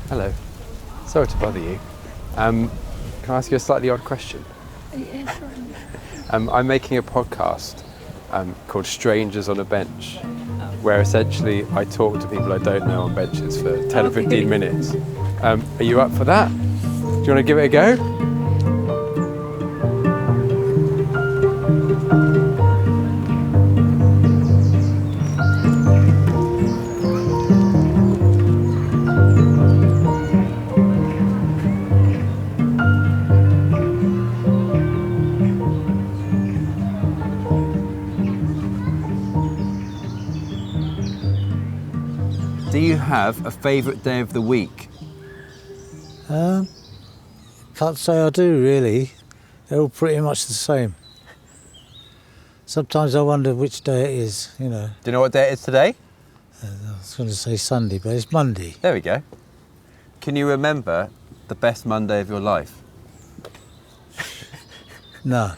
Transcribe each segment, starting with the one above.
Hello. Sorry to bother you. Can I ask you a slightly odd question? Yeah, sure. I'm making a podcast called Strangers on a Bench, where essentially I talk to people I don't know on benches for 10 or 15 minutes. Are you up for that? Do you want to give it a go? Do you have a favourite day of the week? Can't say I do, really. They're all pretty much the same. Sometimes I wonder which day it is, you know. Do you know what day it is today? I was going to say Sunday, but it's Monday. There we go. Can you remember the best Monday of your life? No.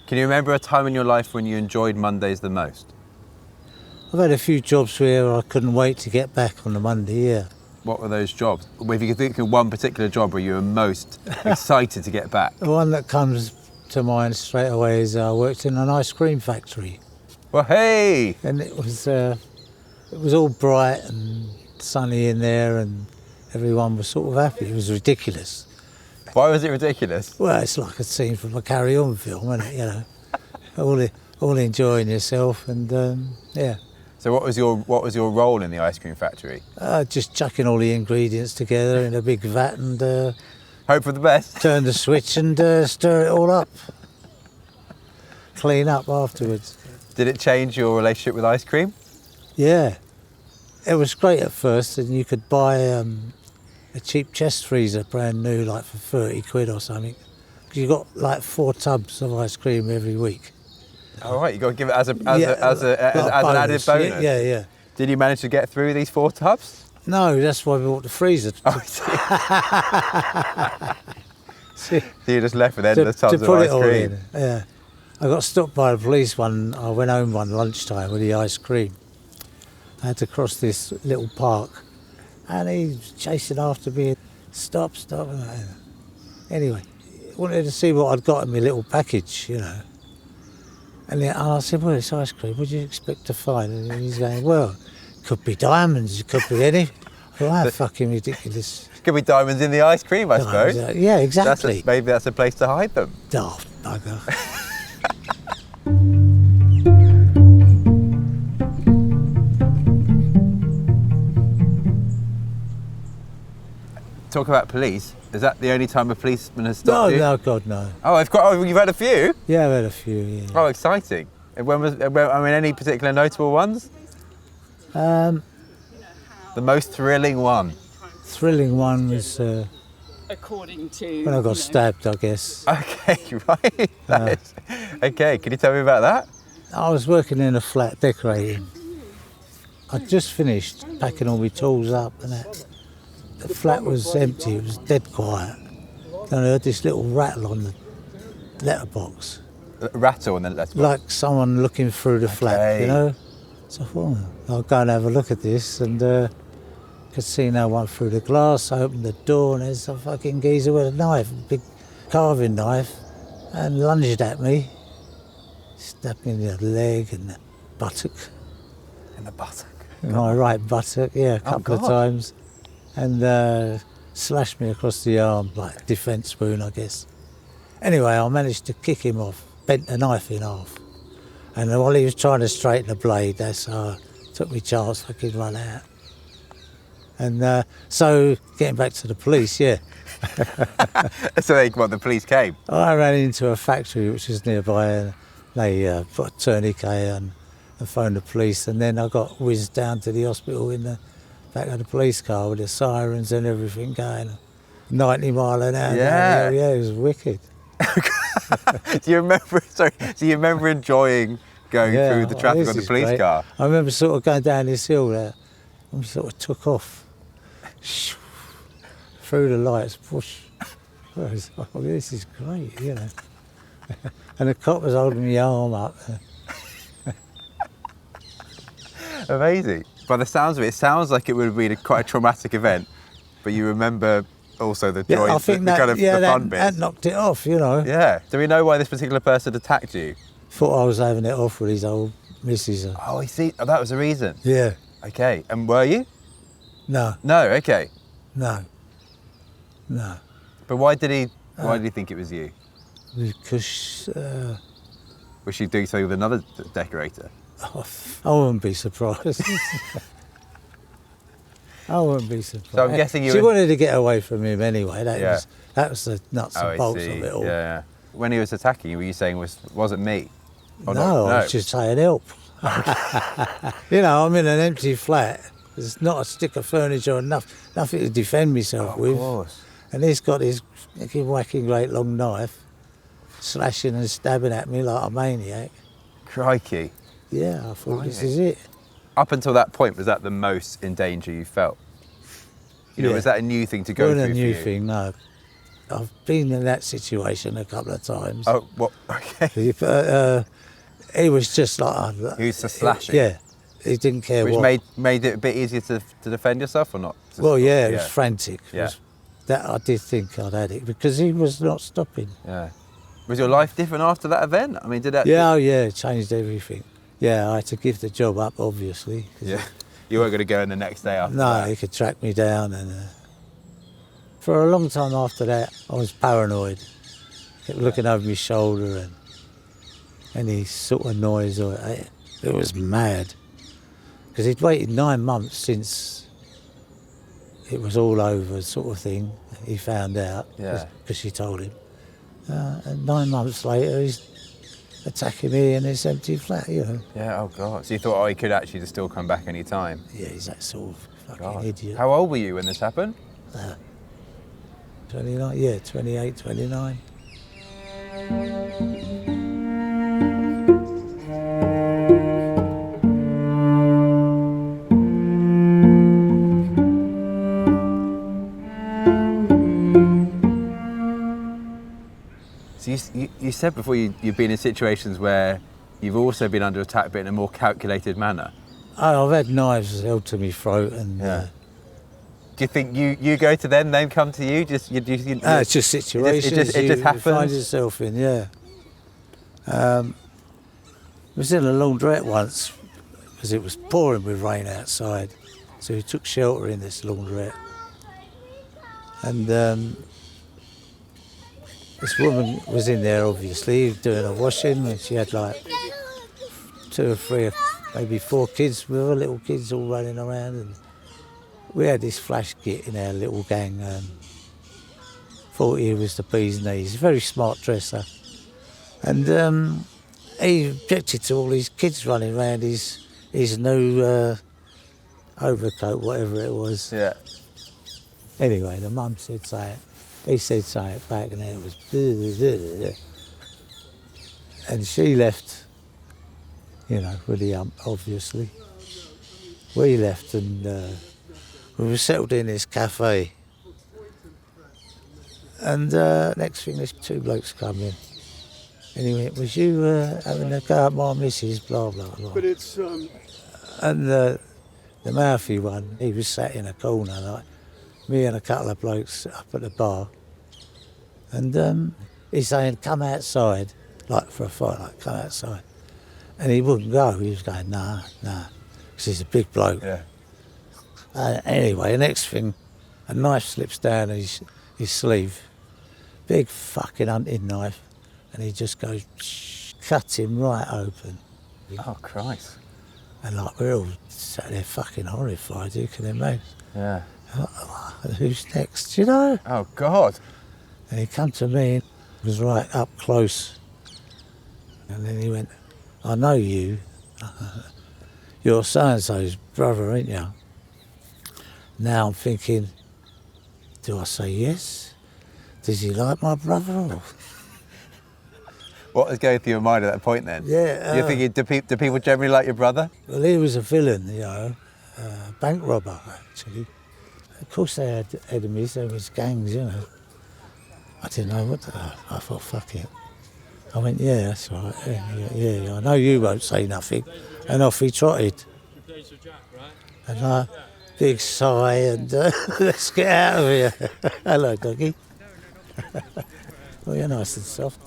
Can you remember a time in your life when you enjoyed Mondays the most? I've had a few jobs where I couldn't wait to get back on the Monday, yeah. What were those jobs? If you could think of one particular job where you were most excited to get back. The one that comes to mind straight away is I worked in an ice cream factory. Well, hey! And it was all bright and sunny in there and everyone was sort of happy. It was ridiculous. Why was it ridiculous? Well, it's like a scene from a Carry On film, isn't it, you know? all enjoying yourself and, yeah. So what was your role in the ice cream factory? Just chucking all the ingredients together in a big vat and Hope for the best. turn the switch and stir it all up. Clean up afterwards. Did it change your relationship with ice cream? Yeah. It was great at first, and you could buy a cheap chest freezer, brand new, like for 30 quid or something. 'Cause you got like 4 tubs of ice cream every week. All right, you got to give it as an Like added bonus. Yeah. Did you manage to get through these 4 tubs? No, that's why we bought the freezer. Oh, See, so you just left with endless tubs of put ice it all cream. in. Yeah. I got stopped by the police I went home one lunchtime with the ice cream. I had to cross this little park and he was chasing after me. Stop. Anyway, wanted to see what I'd got in my little package, you know. And I said, well, it's ice cream, what do you expect to find? And he's going, well, it could be diamonds, it could be anything. Well, that's fucking ridiculous. Could be diamonds in the ice cream, I suppose. Yeah, exactly. Maybe that's a place to hide them. Daft bugger. Talk about police. Is that the only time a policeman has stopped you? No, God, no. Oh, you've had a few? Yeah, I've had a few, yeah. Oh, exciting. Any particular notable ones? The The most thrilling one? thrilling one was According to when I got stabbed, I guess. Okay, right. Okay, can you tell me about that? I was working in a flat decorating. I'd just finished packing all my tools up and that. The flat was empty, it was dead quiet. And I heard this little rattle on the letterbox, Rattle and then let's like someone looking through the flat, Okay. you know? So I thought, I'll go and have a look at this and could see no one through the glass. I opened the door and there's a fucking geezer with a knife, a big carving knife, and lunged at me. Stabbed me in the leg and the buttock. in the buttock. My right buttock, yeah, a couple of God. times. And slashed me across the arm, like a defence wound, I guess. Anyway, I managed to kick him off, bent the knife in half. And while he was trying to straighten the blade, that's how I took my chance, I could run out. And so, getting back to the police, yeah. So the police came? I ran into a factory which was nearby and they put a tourniquet on and phoned the police, and then I got whizzed down to the hospital in the back of the police car with the sirens and everything going, 90 mile an hour. Yeah. Yeah, it was wicked. Do you remember enjoying going through the traffic this on the is police great. car? I remember sort of going down this hill there and we sort of took off through the lights, push. I was like, oh, this is great, you know. And the cop was holding my arm up. Amazing. By the sounds of it, it sounds like it would have been quite a traumatic event. but you remember also the Yeah, joy, I think the kind of the fun that bits. knocked it off, you know. Yeah. Do we know why this particular person attacked you? Thought I was having it off with his old missus. Oh, I see. Oh, that was the reason. Yeah. Okay. And were you? No, No. Okay. no, no. But why did he think it was you? Because Was she doing something with another decorator? I wouldn't be surprised. I wouldn't be surprised. So I'm guessing you She were- wanted to get away from him anyway. Yeah. That was the nuts Oh, and I bolts see. of it all. Yeah. When he was attacking you, were you saying wasn't me? Or No, not? I was just saying help. You know, I'm in an empty flat. There's not a stick of furniture or nothing to defend myself Of with. course. And he's got his whacking great long knife, slashing and stabbing at me like a maniac. Crikey. Yeah, I thought this Blimey. is it. Up until that point, was that the most in danger you felt? You know, Yeah. was that a new thing to go Wasn't through a new for you? thing, no. I've been in that situation a couple of times. Oh, what? Okay. He was just like... He was just slashing? Yeah, he didn't care Which what. made it a bit easier to defend yourself or not? Well, yeah, it was frantic. It Yeah. was- that I did think I'd had it because he was not stopping. Yeah. Was your life different after that event? I mean, did that? Yeah, oh yeah, it changed everything. Yeah, I had to give the job up, obviously. 'cause Yeah. You weren't going to go in the next day after No, that? he could track me down, and for a long time after that, I was paranoid. Kept looking over my shoulder, and any sort of noise, or it was mad. Because he'd waited 9 months since it was all over, sort of thing. He found out Yeah. because she told him. And 9 months later, he's attacking me in this empty flat, you know. Yeah, oh God. So you thought, oh, he could actually just still come back any time? Yeah, he's that sort of fucking God. idiot. How old were you when this happened? 29, yeah, 28, 29. So you said before you've been in situations where you've also been under attack, but in a more calculated manner. Oh, I've had knives held to my throat, and Yeah. Do you think you go to them, they come to you? it's just situations it just you happens? find yourself in. Yeah. I was in a laundrette once because it was pouring with rain outside, so we took shelter in this laundrette, and this woman was in there, obviously doing her washing, and she had like 2 or 3, maybe 4 kids with her, little kids all running around, and we had this flash kit in our little gang. Thought he was the bee's knees. Very smart dresser. And he objected to all these kids running around his new overcoat, whatever it was. Yeah. Anyway, the mum said something. He said something back, and then it was... And she left, you know, with the ump, obviously. We left, and we were settled in this cafe. And next thing, there's 2 blokes come in. And he went, was you having a go at my missus, blah, blah, blah. But it's And the mouthy one, he was sat in a corner, like me and a couple of blokes up at the bar. And he's saying, come outside, like for a fight, like come outside. And he wouldn't go, he was going, nah, because he's a big bloke. Yeah. Anyway, the next thing, a knife slips down his sleeve, big fucking hunting knife, and he just goes, cut him right open. Oh Christ. And like we're all sat there fucking horrified, who can imagine? Yeah. Who's next, you know? Oh God. And he come to me and was right up close. And then he went, I know you. You're so-and-so's brother, ain't you? Now I'm thinking, do I say yes? Does he like my brother? Or? What was going through your mind at that point then? Yeah. You're thinking, do people generally like your brother? Well, he was a villain, you know, bank robber, actually. Of course they had enemies, there was gangs, you know. I didn't know what to do. I thought, fuck it. I went, yeah, that's right. Yeah, I know you won't say nothing. And off he trotted. And big sigh and let's get out of here. Hello, doggy. Well, you're nice and soft.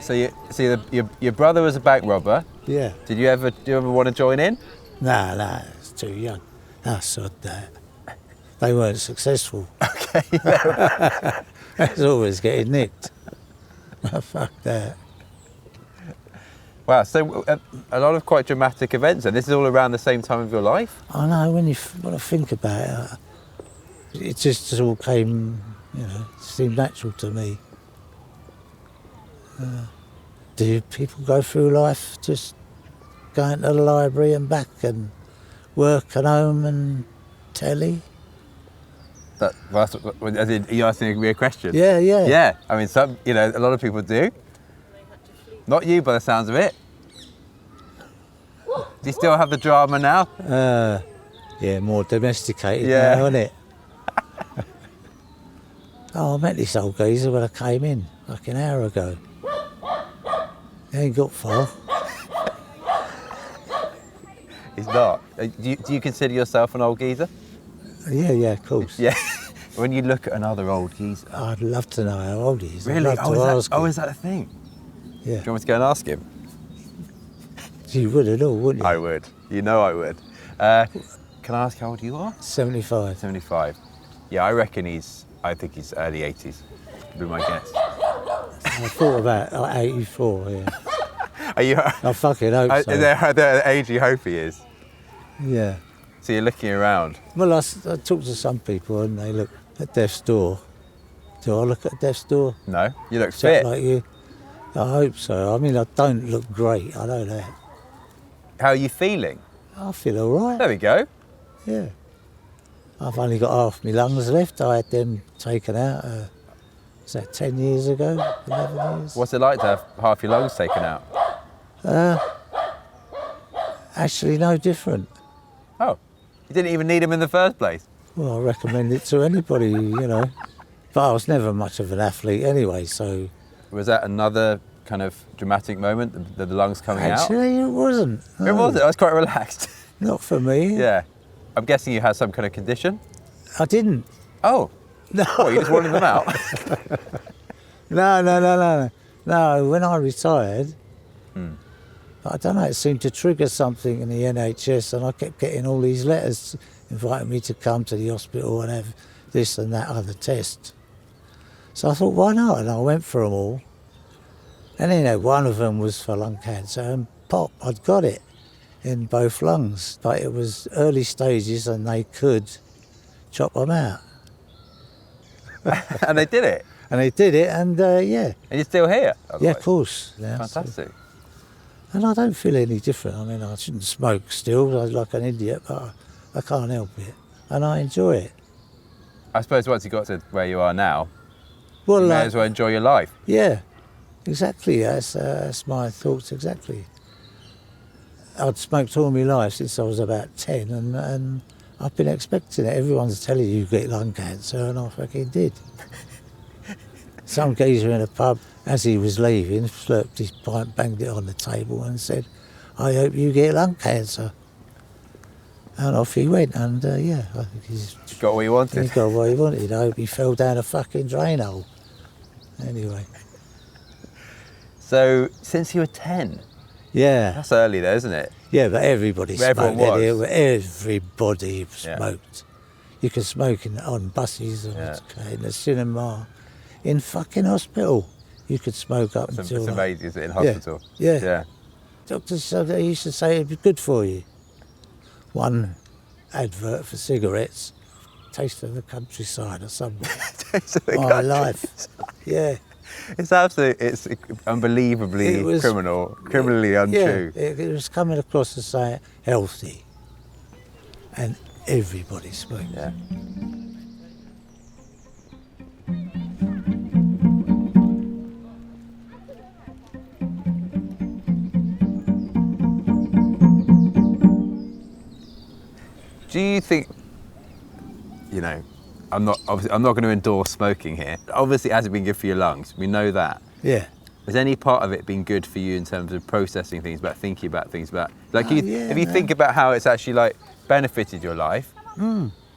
So your brother was a bank robber. Yeah. Do you ever want to join in? Nah, it's too young. I sod that. They weren't successful. Okay. It's always getting nicked. Fuck that. Wow. So a lot of quite dramatic events, and this is all around the same time of your life. I know, when I think about it just all came, seemed natural to me. Do people go through life just going to the library and back and work and home and telly? You're asking a weird question. Yeah. Yeah. I mean, a lot of people do. Not you, by the sounds of it. Do you still have the drama now? Yeah, more domesticated Yeah. now, isn't it? I met this old geezer when I came in, like an hour ago. He ain't got far. He's not. Do you consider yourself an old geezer? Yeah, of course. Yeah. When you look at another old geezer. I'd love to know how old he is. Really? I'd love to ask him. Is that a thing? Yeah. Do you want me to go and ask him? You would at all, wouldn't you? I would. You know I would. Can I ask how old you are? 75. 75. Yeah, I think he's early 80s. Would be my guess. I thought about 84, yeah. Are you? I fucking hope so. The age you hope he is. Yeah. So you're looking around. Well, I talk to some people and they look at death's door. Do I look at death's door? No, you look Chap fit. like you? I hope so. I mean, I don't look great, I know that. How are you feeling? I feel all right. There we go. Yeah. I've only got half my lungs left. I had them taken out, was that 10 years ago, 11 years? What's it like to have half your lungs taken out? Actually, no different. Oh, you didn't even need them in the first place. Well, I recommend it to anybody, But I was never much of an athlete anyway, so... Was that another kind of dramatic moment, the lungs coming out? Actually, it wasn't. It wasn't. I was quite relaxed. Not for me. Yeah. I'm guessing you had some kind of condition? I didn't. Oh. No. What, you just wanted them out? No, when I retired, I don't know, it seemed to trigger something in the NHS and I kept getting all these letters inviting me to come to the hospital and have this and that other test. So I thought, why not? And I went for them all. And one of them was for lung cancer and pop, I'd got it in both lungs. But it was early stages and they could chop them out. And they did it? And they did it, and yeah. And you're still here? Yeah, of course. Yeah, Fantastic. And I don't feel any different. I mean, I shouldn't smoke still, like an idiot, but I can't help it. And I enjoy it. I suppose once you got to where you are now, Well, you may as well enjoy your life. Yeah, exactly. That's my thoughts, exactly. I'd smoked all my life since I was about 10, and I've been expecting it. Everyone's telling you get lung cancer, and I fucking did. Some geezer in a pub, as he was leaving, slurped his pint, banged it on the table and said, I hope you get lung cancer. And off he went, and yeah, I think he's Got what you wanted. he got what he wanted. I hope he fell down a fucking drain hole. Anyway. So, since you were 10, Yeah, that's early though, isn't it? yeah, but everybody Everyone smoked. was. Everybody Yeah. smoked. You could smoke on buses, in the cinema, in fucking hospital. You could smoke up It's until... amazing, is it, in hospital? Yeah. Yeah. Doctors said they used to say it'd be good for you. One advert for cigarettes, taste of the countryside or something. My life. Yeah. It's unbelievably It was- criminally untrue. Yeah, it was coming across as saying healthy. And everybody smoked. Yeah. Do you think, I'm not going to endorse smoking here. Obviously, it hasn't been good for your lungs. We know that. Yeah. Has any part of it been good for you in terms of processing things, about thinking about things, about like Oh, yeah, if you man. think about how it's actually like benefited your life?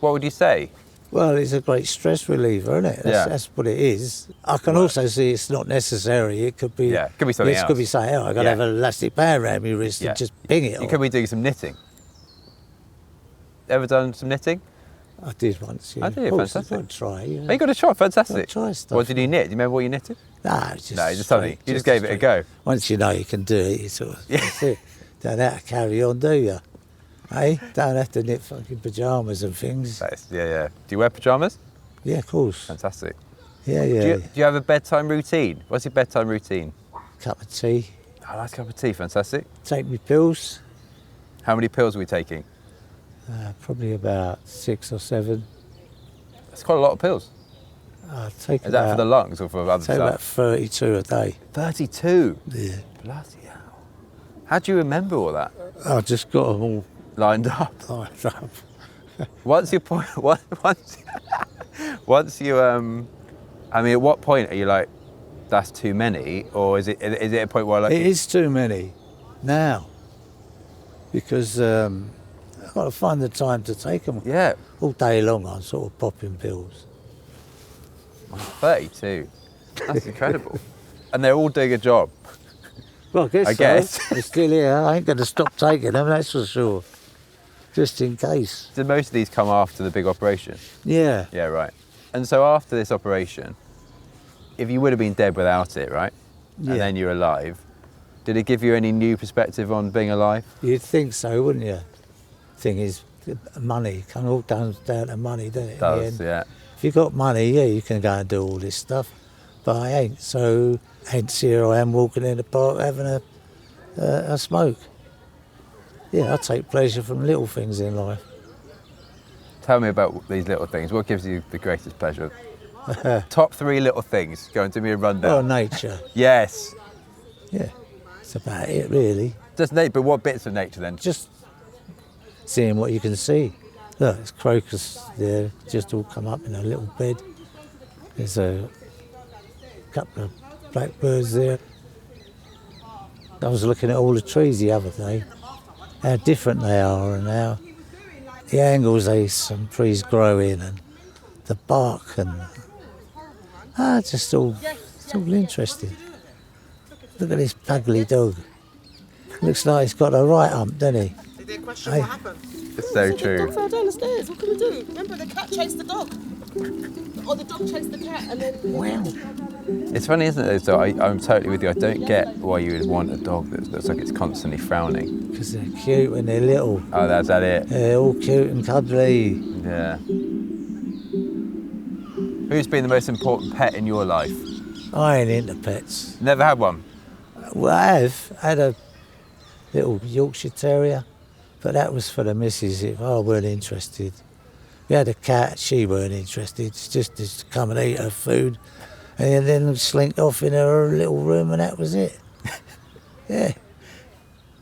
What would you say? Well, it's a great stress reliever, isn't it? Yeah. That's what it is. I can also see it's not necessary. It could be. Yeah, it could be something It could else. be something else. I got to Yeah. have an elastic band around my wrist and just ping it. You on. could be doing some knitting. Ever done some knitting? I did once. Yeah. I did, Of course, fantastic. I'd try. You know. Oh, you got a shot, fantastic. Gotta try stuff. What did you knit? Do you remember what you knitted? Nah, it's just No, just something. straight, You just gave it a straight. go. Once you know you can do it, you sort of that's it. Don't have to carry on, do you? Hey, don't have to knit fucking pyjamas and things. Yeah. Do you wear pyjamas? Yeah, of course. Fantastic. Yeah, yeah. Do you have a bedtime routine? What's your bedtime routine? Cup of tea. Oh, nice cup of tea, fantastic. Take me pills. How many pills are we taking? Probably about 6 or 7. That's quite a lot of pills. I take Is that for the lungs or for other take about stuff? 32 a day. 32? Yeah. Bloody hell. How do you remember all that? I just got them all Lined up. lined up. Once you I mean, at what point are you like, that's too many, or is it a point where like It is too many now because I've got to find the time to take them. yeah, All day long I'm sort of popping pills. 32? That's incredible. And they're all doing a job. Well, I guess. They're still here. I ain't going to stop taking them, that's for sure. Just in case. Did most of these come after the big operation? Yeah. Yeah, right. And so after this operation, if you would have been dead without it, right? Yeah. And then you're alive, did it give you any new perspective on being alive? You'd think so, wouldn't you? Thing is, money. It all comes down to money, doesn't it? in the Does, end? yeah. If you've got money, yeah, you can go and do all this stuff. But I ain't, so hence here I am walking in the park having a smoke. Yeah, I take pleasure from little things in life. Tell me about these little things. What gives you the greatest pleasure? Top 3 little things. Go and do me a Well, rundown. nature. Yes. Yeah, that's about it, really. Just nature, but what bits of nature then? Just seeing what you can see. Look, it's crocus there, just all come up in a little bed. There's a couple of blackbirds there. I was looking at all the trees the other day, how different they are and how the angles some trees grow in and the bark and it's all interesting. Look at this ugly dog. Looks like he's got a right hump, doesn't he? They question Hey. what happened. It's so The dog true. fell down the stairs. What can we do? Remember, the cat chased the dog. Or the dog chased the cat and then... Wow. It's funny, isn't it? Though? So I'm totally with you. I don't get why you would want a dog that looks like it's constantly frowning. Because they're cute when they're little. Oh, that's that it. They're all cute and cuddly. Yeah. Who's been the most important pet in your life? I ain't into pets. Never had one. Well, I have had a little Yorkshire Terrier, but that was for the missus if I weren't interested. We had a cat, she weren't interested. She just to come and eat her food and then slinked off in her little room and that was it. Yeah.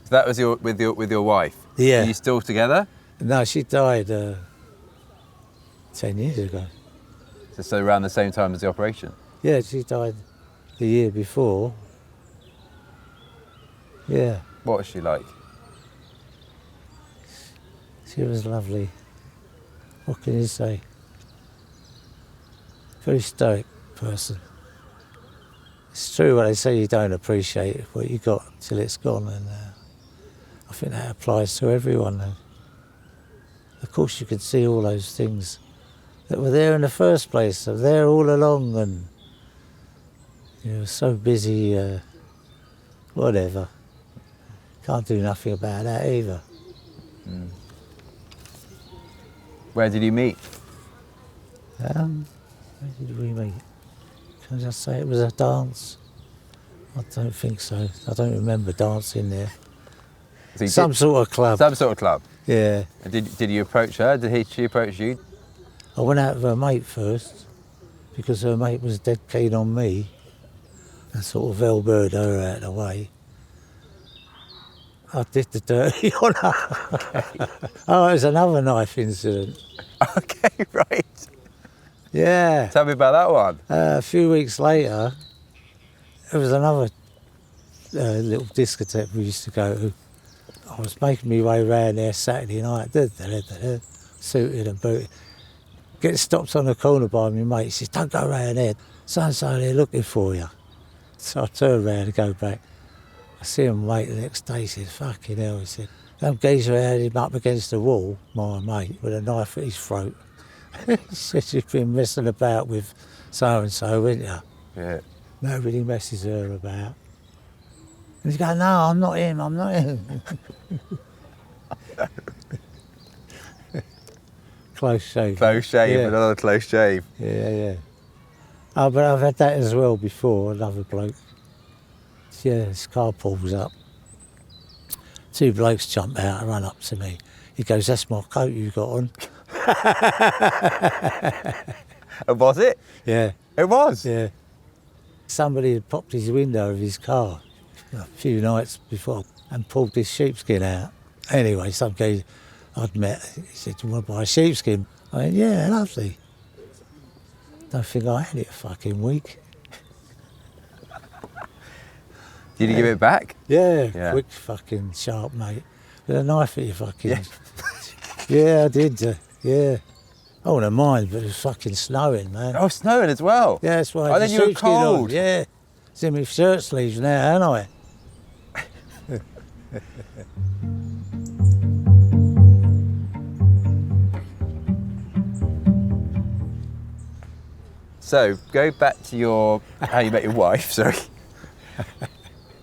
So that was with your wife. Yeah. Are you still together? No, she died 10 years ago. So around the same time as the operation. Yeah, she died the year before. Yeah, What was she like? she was lovely. What can you say? Very stoic person. It's true what they say, you don't appreciate what you got till it's gone, and I think that applies to everyone. And of course you could see all those things that were there in the first place, they're there all along, and you were so busy, whatever. Can't do nothing about that either. Where did you meet? Where did we meet? Can I just say it was a dance? I don't think so. I don't remember dancing there. So you Some did- sort of club. some sort of club. Yeah. And did you approach her? She approach you? I went out with her mate first because her mate was dead keen on me and sort of elbowed her out of the way. I did the dirty on her. Oh, it was another knife incident. Okay, right. Yeah. Tell me about that one. A few weeks later, there was another little discotheque we used to go to. I was making my way round there Saturday night, suited and booted. Get stopped on the corner by my mate. He says, "Don't go round there. So-and-so, they're looking for you." So I turned round to go back. I see him, mate, the next day. He said, "Fucking hell," he said. Some geezer had him up against the wall, my mate, with a knife at his throat. He said, "You've been messing about with so-and-so, haven't you?" Yeah. Nobody messes her about. And he's going, "No, I'm not him, I'm not him." Close shave. Close shave, Yeah. another close shave. Yeah. Oh, but I've had that as well before, another bloke. Yeah, his car pulls up. Two blokes jump out and run up to me. He goes, "That's my coat you got on." And was it? Yeah, It was? yeah. Somebody had popped his window of his car a few nights before and pulled this sheepskin out. Anyway, some guy I'd met, he said, "Do you want to buy a sheepskin?" I went, "Yeah, lovely." Don't think I had it a fucking week. Did you give it back? Yeah, Yeah. quick fucking sharp, mate. With a knife at your fucking... Yeah. Yeah, I did, yeah. I wouldn't mind, but it was fucking snowing, man. Oh, snowing as well. Yeah, that's why. Oh, then you were cold. Yeah. It's in my shirt sleeves now, aren't I? So, go back to how you met your wife, sorry.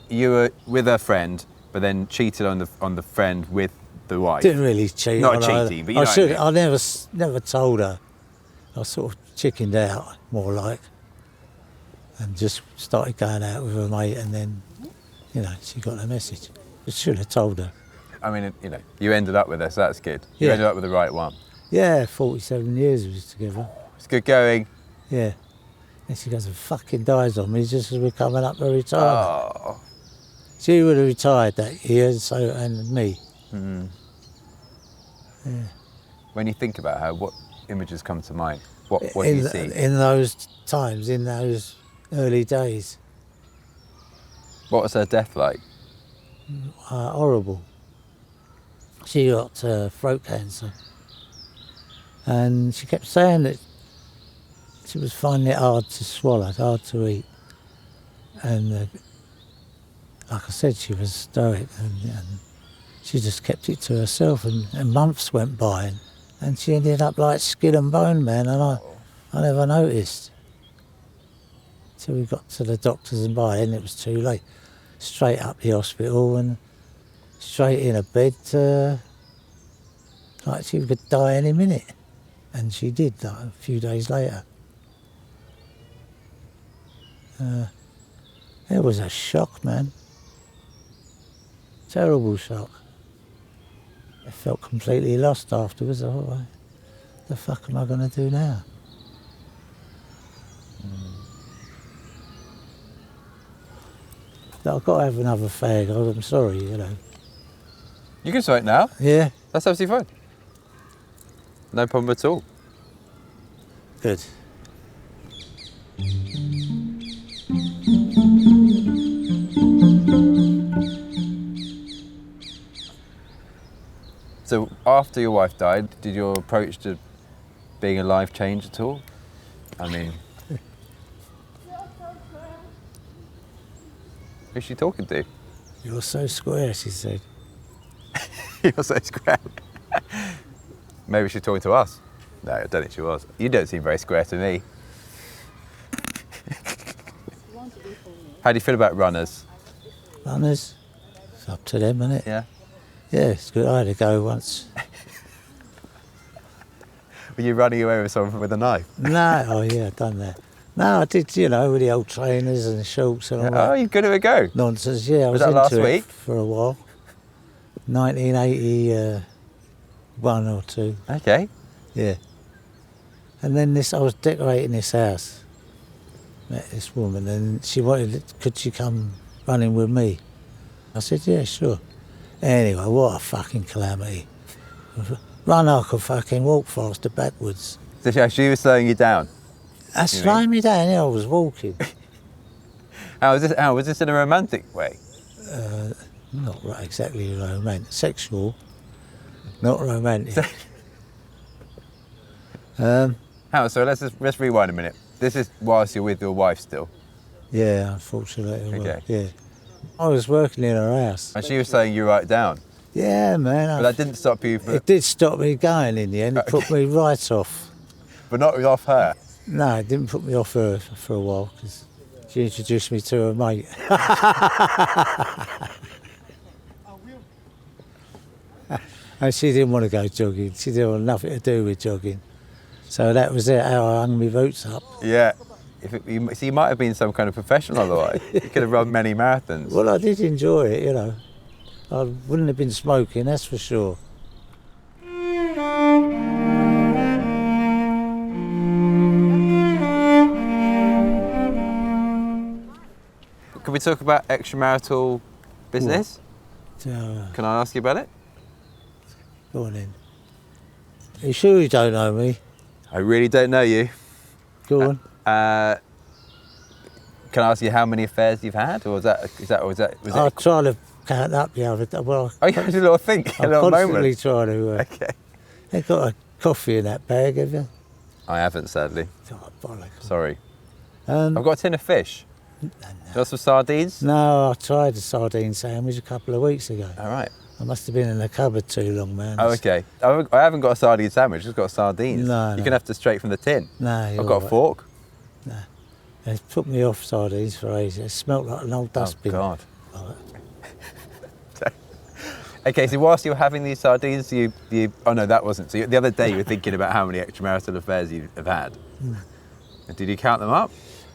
You were with a friend, but then cheated on the friend with the wife. Didn't really cheat. Not on her. cheating, but you know what I mean. I never told her. I sort of chickened out, more like, and just started going out with her mate, and then, she got the message. I should have told her. I mean, you ended up with her, so that's good. You Yeah. ended up with the right one. Yeah, 47 years we was together. It's good going. Yeah. And she goes and fucking dies on me just as we're coming up to retirement. Oh. She would have retired that year, and me. When you think about her, what images come to mind? What do in, you see? In those times, in those early days, What was her death like? horrible. She got throat cancer. And she kept saying that she was finding it hard to swallow, hard to eat. And like I said, she was stoic, and she just kept it to herself, and months went by, and she ended up like skin and bone, man, and I never noticed. Till we got to the doctors, and by then it was too late. Straight up the hospital and straight in a bed, like she could die any minute. And she did, like, a few days later. It was a shock, man. Terrible shock. I felt completely lost afterwards. I thought, what the fuck am I going to do now? I've got to have another fag. I'm sorry, You can smoke now. Yeah, That's absolutely fine. No problem at all. good. So after your wife died, did your approach to being alive change at all? I mean, who's she talking to? You're so square, she said. You're so square. Maybe she's talking to us. No, I don't think she was. You don't seem very square to me. How do you feel about runners? Runners, it's up to them, isn't it? Yeah. Yeah, it's good. I had to go once. Were you running away with someone with a knife? No, oh yeah, I've done that. No, I did, with the old trainers and shorts and all Oh, that you've given it a go. nonsense. Yeah, I was that into last it week? for a while. 1981 or two, Okay. yeah. And then I was decorating this house. Met this woman, and she wanted, could she come running with me? I said, yeah, sure. Anyway, what a fucking calamity. Run, I could fucking walk faster backwards. So she was slowing you down. That's You slowing me down. Yeah, I was walking. How was this in a romantic way? Not exactly romantic. Sexual. Not romantic. How? So let's rewind a minute. This is whilst you're with your wife still, Yeah, unfortunately. Well, Okay. yeah. I was working in her house. and she was saying you write down, Yeah, man. but that didn't stop you, It did stop me going in the end. It put me right off. but not off her. No, it didn't put me off her for a while because she introduced me to her mate. And she didn't want to go jogging. She didn't want nothing to do with jogging. So that was it, how I hung my boots up. Yeah. So you might have been some kind of professional otherwise. You could have run many marathons. Well, I did enjoy it, you know. I wouldn't have been smoking, that's for sure. Can we talk about extramarital business? So, Can I ask you about it? go on then. Are you sure you don't know me? I really don't know you. Go on. Can I ask you how many affairs you've had, or was I it? tried to count up the other day. Well, Oh, you had a little think, a I'm little constantly moment. trying to. Okay. They've got a coffee in that bag, have you? I haven't, sadly. Oh, bollocks. Sorry. Um, I've got a tin of fish. Got some sardines? No, I tried a sardine sandwich a couple of weeks ago. All right. I must have been in the cupboard too long, man. Oh, okay. I haven't got a sardine sandwich. I've just got sardines. No, You're no. gonna have to straight from the tin. No, I've got a fork. It put me off sardines for ages. It smelt like an old dustbin. Oh God. Like, Okay, so whilst you were having these sardines, you oh no, that wasn't. So the other day you were thinking about how many extramarital affairs you have had. Did you count them up?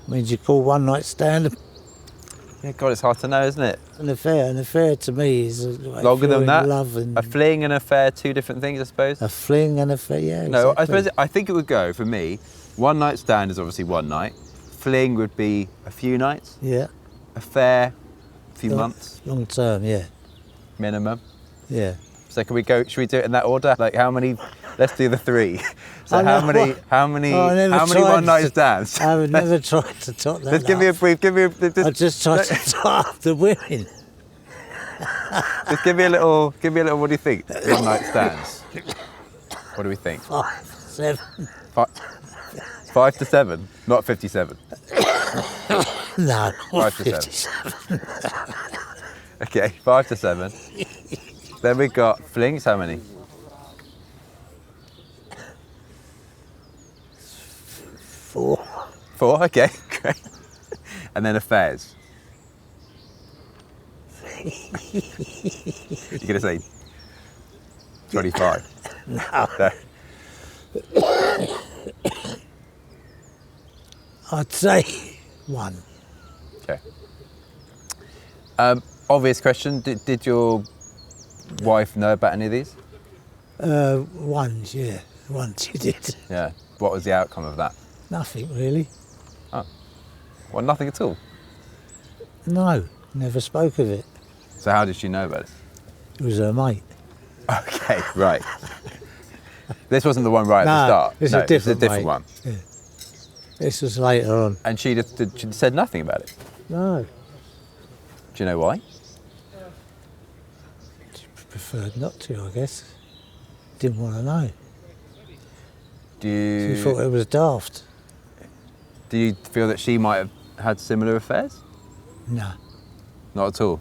means you call one night stand Yeah, God, it's hard to know, isn't it? an affair. An affair to me is like Longer if you're than that? in love and A fling and an affair, two different things, I suppose. a fling and affair. Yeah. No, exactly. I think it would go for me. One night stand is obviously one night. Fling would be a few nights. Yeah. Affair, a few months Long term. Yeah. minimum. Yeah. So can we go? Should we do it in that order? Like how many? Let's do the three. So I how know. many? How many? Oh, I never how many tried one night to- stands? I've never tried to top that. Just give me a up. brief. Give me a. I just tried to top up the women. Just give me a little. Give me a little. What do you think? One night stands. What do we think? 5, 7. 5 to 7, not 57. No, 5 to 7. Okay, 5 to 7. Then we got flings. How many? 4. 4. Okay, great. And then affairs. You're gonna say 25. No. I'd say 1. Okay. Obvious question. Did your wife know about any of these? Once, yeah. Once you did. Yeah. What was the outcome of that? Nothing really. Well, nothing at all. No, never spoke of it. So how did she know about it? It was her mate. Okay, right. This wasn't the one right at the No, start. it's a No, different different mate. one. This was later on. And she said nothing about it. No, Do you know why? she preferred not to, I guess. Didn't want to know. Do She thought it was daft. you feel that she might have had similar affairs? No. Not at all.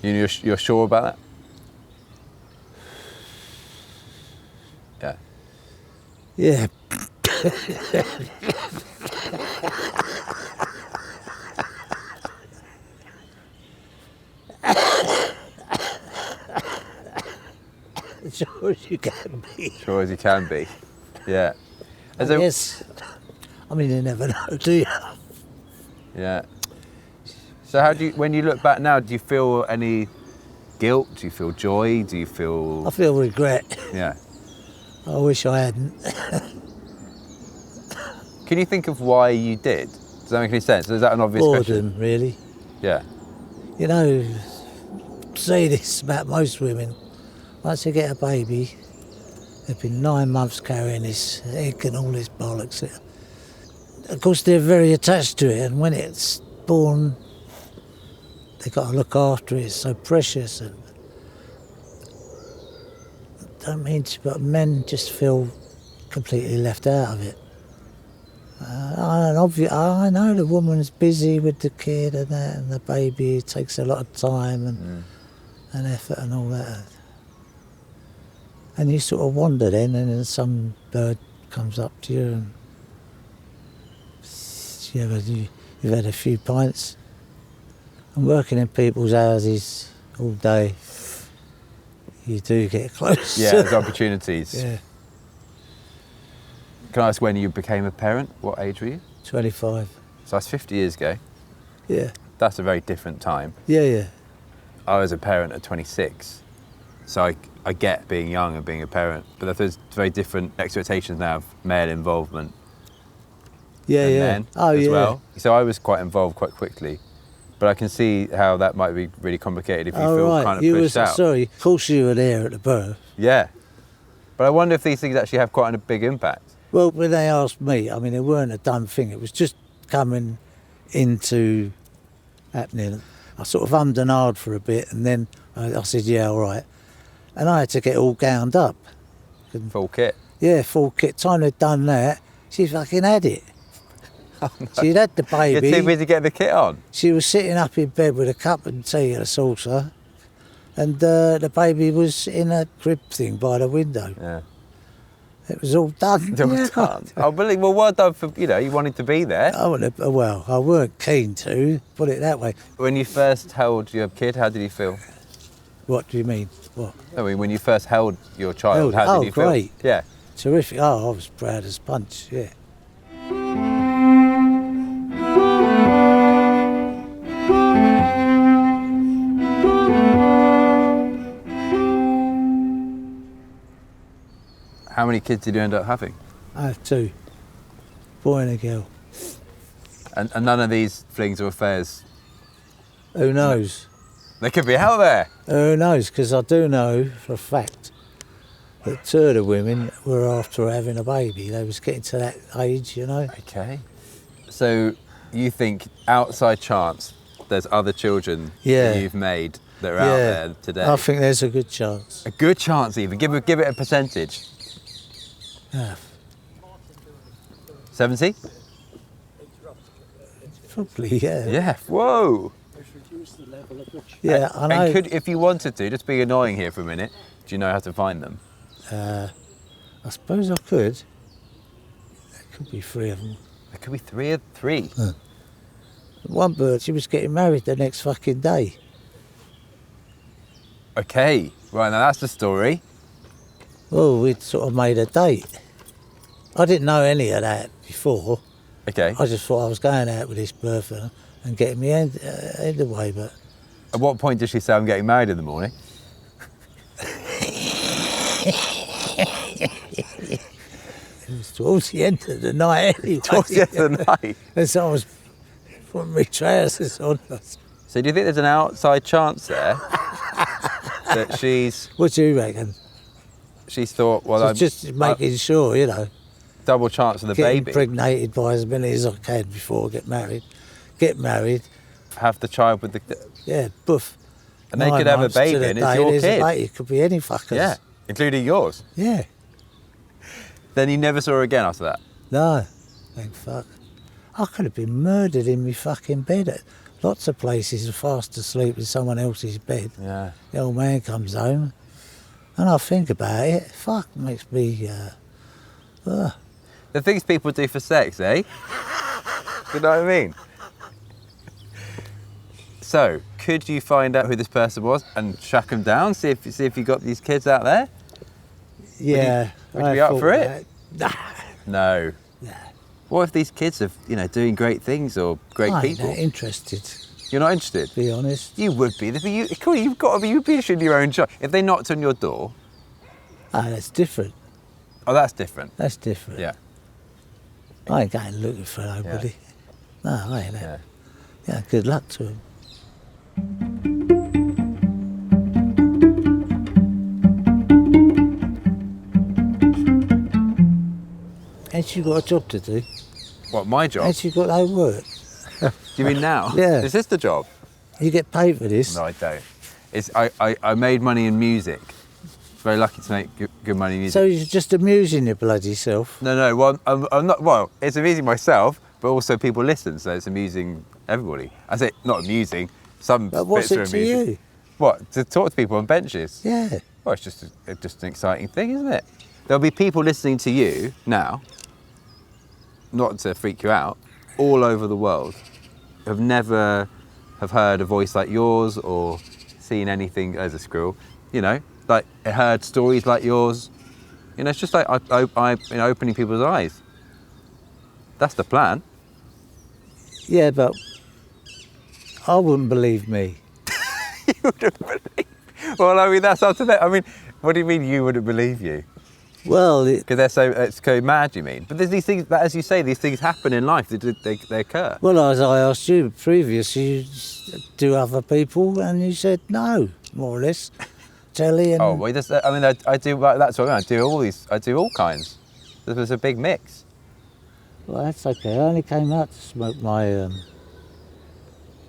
You're sure about that? Yeah. Yeah. As sure as you can be. Sure as you can be. Yeah. As a- Yes. I mean, you never know, do you? Yeah. So how do you, when you look back now, do you feel any guilt? Do you feel joy? Do you I feel? feel regret. Yeah. I wish I hadn't. Can you think of why you did? Does that make any sense? Is that an obvious question? Boredom, really. Yeah. You know, say this about most women. Once they get a baby, They've been 9 months carrying this egg and all this bollocks. Of course, they're very attached to it, and when it's born, they've got to look after it. It's so precious. And I don't mean to, but men just feel completely left out of it. I know the woman's busy with the kid and that, and the baby. It takes a lot of time and effort and all that. And you sort of wander then, and then some bird comes up to you and you've had a few pints. And working in people's houses all day, you do get close. Yeah, there's opportunities. Yeah, Can I ask when you became a parent? What age were you? 25. So that's 50 years ago. Yeah, That's a very different time. yeah. I was a parent at 26, so I get being young and being a parent, but there's very different expectations now of male involvement Yeah, than yeah. men as well. So I was quite involved quite quickly, but I can see how that might be really complicated if you Oh, feel right. kind of You pushed was out. sorry. Of course, you were there at the birth. Yeah, but I wonder if these things actually have quite a big impact. Well, when they asked me, I mean, it weren't a done thing. It was just coming into happening. I sort of ummed and ahed for a bit, and then I said, yeah, all right. And I had to get all gowned up. Full kit. Yeah, full kit. Time they'd done that, she fucking had it. She'd had the You're baby. too busy getting the kit on. She was sitting up in bed with a cup of tea and a saucer, and the baby was in a crib thing by the window. Yeah. It was all done. Well Yeah. done. I believe. Well, well done for you wanted to be there. I weren't keen to, put it that way. When you first held your kid, how did you feel? What do you mean? What? I mean, when you first held your child, how did you feel? Great. Yeah. Terrific. Oh, I was proud as punch, yeah. How many kids did you end up having? I have 2, boy and a girl. And none of these flings or affairs, Who knows? they could be out there. Who knows? Because I do know for a fact that 2 of the women were after having a baby. They was getting to that age, you know. Okay. So you think outside chance there's other children Yeah. that you've made that are out there today? I think there's a good chance. A good chance even. Give it a percentage. Yeah, 70? probably, yeah. Yeah. Whoa. Yeah, I know. And if you wanted to, just be annoying here for a minute, do you know how to find them? I suppose I could. There could be 3 of them. There could be 3. One bird, she was getting married the next fucking day. Okay. Right, now that's the story. Well, we'd sort of made a date. I didn't know any of that before. Okay. I just thought I was going out with this birther and getting me end away, but At what point did she say, I'm getting married in the morning? it was towards the end of the night anyway. Towards the end of the night. And so I was putting my trousers on. So do you think there's an outside chance there that she's What do you reckon? thought, well, I'm Just making sure, you know, double chance of the get baby. impregnated by as many as I can before I get married. Get married, Have the child with the... yeah, buff. And they 9 could have a months to baby the and it's day, your there's a kid. baby. It could be any fuckers. Yeah, including yours. Yeah. Then you never saw her again after that. No, thank fuck. I could have been murdered in my fucking bed at lots of places, fast asleep in someone else's bed. Yeah. The old man comes home, and I think about it. Fuck, makes me. The things people do for sex, eh? You know what I mean? So, could you find out who this person was and track them down? See if you got these kids out there? Yeah. would you I be up thought for it? that. No. Nah, What if these kids are, doing great things or great I ain't people? that interested, You're not interested? to be honest. You would be. You've got to be. You'd be interested in your own child. If they knocked on your door, Ah, that's different. oh, that's different. That's different. Yeah. I ain't going looking for nobody. No, I ain't. Yeah. Yeah, good luck to him. Ain't you got a job to do? What, my job? Ain't you got no work? Do you mean now? Yeah. Is this the job? You get paid for this. No, I don't. I made money in music. Very lucky to make good money in music. So you're just amusing your bloody self. No. Well, I'm not. Well, it's amusing myself, but also people listen, so it's amusing everybody. I say not amusing. Some But what's bits are it to amusing. you? What, to talk to people on benches? Yeah. Well, it's just an exciting thing, isn't it? There'll be people listening to you now, not to freak you out, all over the world, have never have heard a voice like yours or seen anything as a squirrel. You know, like heard stories like yours. You know, it's just like opening people's eyes. That's the plan. Yeah, but I wouldn't believe me. You wouldn't believe. Well, I mean, that's up to them. I mean, what do you mean you wouldn't believe you? Well, Because it's so mad, you mean? But there's these things, as you say, these things happen in life. They occur. well, as I asked you previously, do other people, and you said no, more or less. Telly and Oh, well, I do. That's what I mean. I do all these. I do all kinds. There's a big mix. well, that's okay. I only came out to smoke my.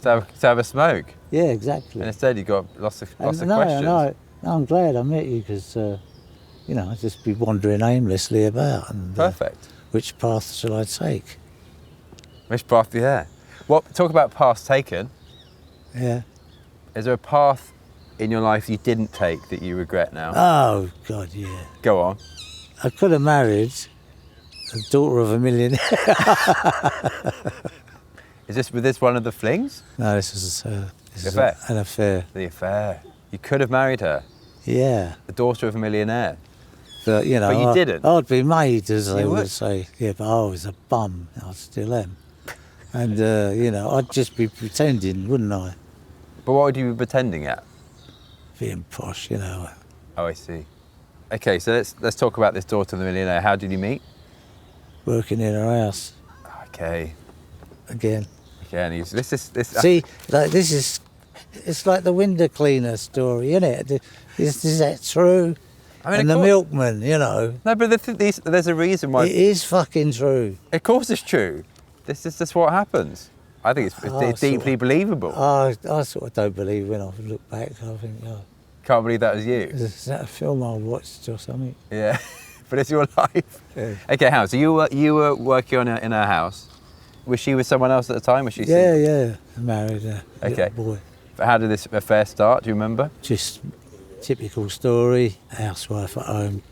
To have a smoke, Yeah, exactly. and instead you got lots of And questions. no, I'm glad I met you because, you know, I'd just be wandering aimlessly about. And, Perfect. which path shall I take? Which path do you have? What? Talk about paths taken. Yeah. Is there a path in your life you didn't take that you regret now? Oh God, yeah. Go on. I could have married the daughter of a millionaire. Was this one of the flings? No, this was Affair? an affair. The affair. You could have married her, Yeah, the daughter of a millionaire. but you know, But you didn't? I'd be made, as they You would would. say. Yeah, but I was a bum. I still am. And you know, I'd just be pretending, wouldn't I? But what would you be pretending at? Being posh, you know. Oh, I see. Okay, so let's talk about this daughter of the millionaire. How did you meet? Working in her house Okay. again. Okay, and this. See, like this is, it's like the window cleaner story, isn't it? Is that true? I mean, And of the course- milkman, you know, No, but there's a reason why. it is fucking true. Of course, it's true. This is just what happens. I think it's Oh, deeply sort of. believable. I sort of don't believe when I look back. I think, oh, Can't believe that was you. is that a film I watched or something? Yeah, but it's your life. Yeah. Okay, how? So you were working in her house. Was she with someone else at the time? Was she? Yeah, single? yeah. I married a Okay. little boy. But how did this affair start? Do you remember? Just typical story. Housewife at home.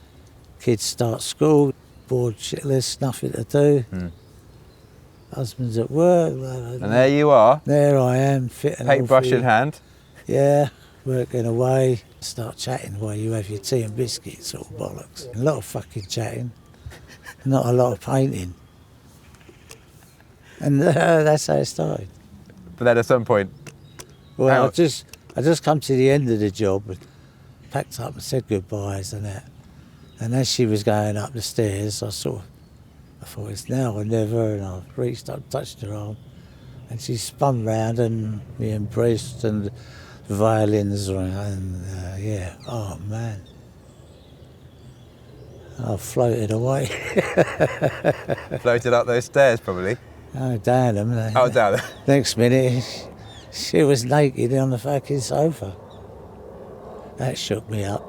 Kids start school. Bored shitless. Nothing to do. Husband's at work. And there you are, There I am, fit and paintbrush healthy. in hand. Yeah, working away. Start chatting while you have your tea and biscuits, all bollocks. A lot of fucking chatting, not a lot of painting. And that's how it started. But then at some point, Well, Hang I on. just come to the end of the job and packed up and said goodbyes and that. And as she was going up the stairs, I thought it's now or never, and I reached up, touched her arm, and she spun round and we embraced, and the violins were, and yeah, oh man. I floated away. floated up those stairs probably. Oh, down them. Oh, down there. Next minute, she was naked on the fucking sofa. That shook me up.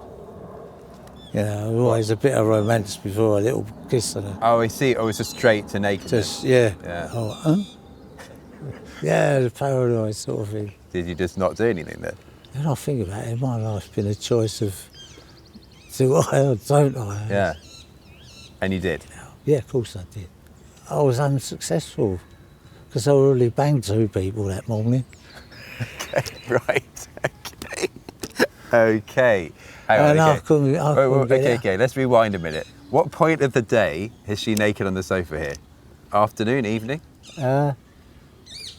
You know, always a bit of romance before a little kiss on her. Oh, I see. Oh, it's just straight to naked. Just, yeah. Yeah. Oh, huh? Yeah, the paranoid sort of thing. Did you just not do anything then? And I think about it, my life's been a choice of do I or don't I? Yeah. And you did. Yeah, of course I did. I was unsuccessful because I already banged 2 people that morning. Right. Okay. Okay. Hang on, And I okay. couldn't Wait, get okay, out. okay. Let's rewind a minute. What point of the day is she naked on the sofa here? Afternoon, evening?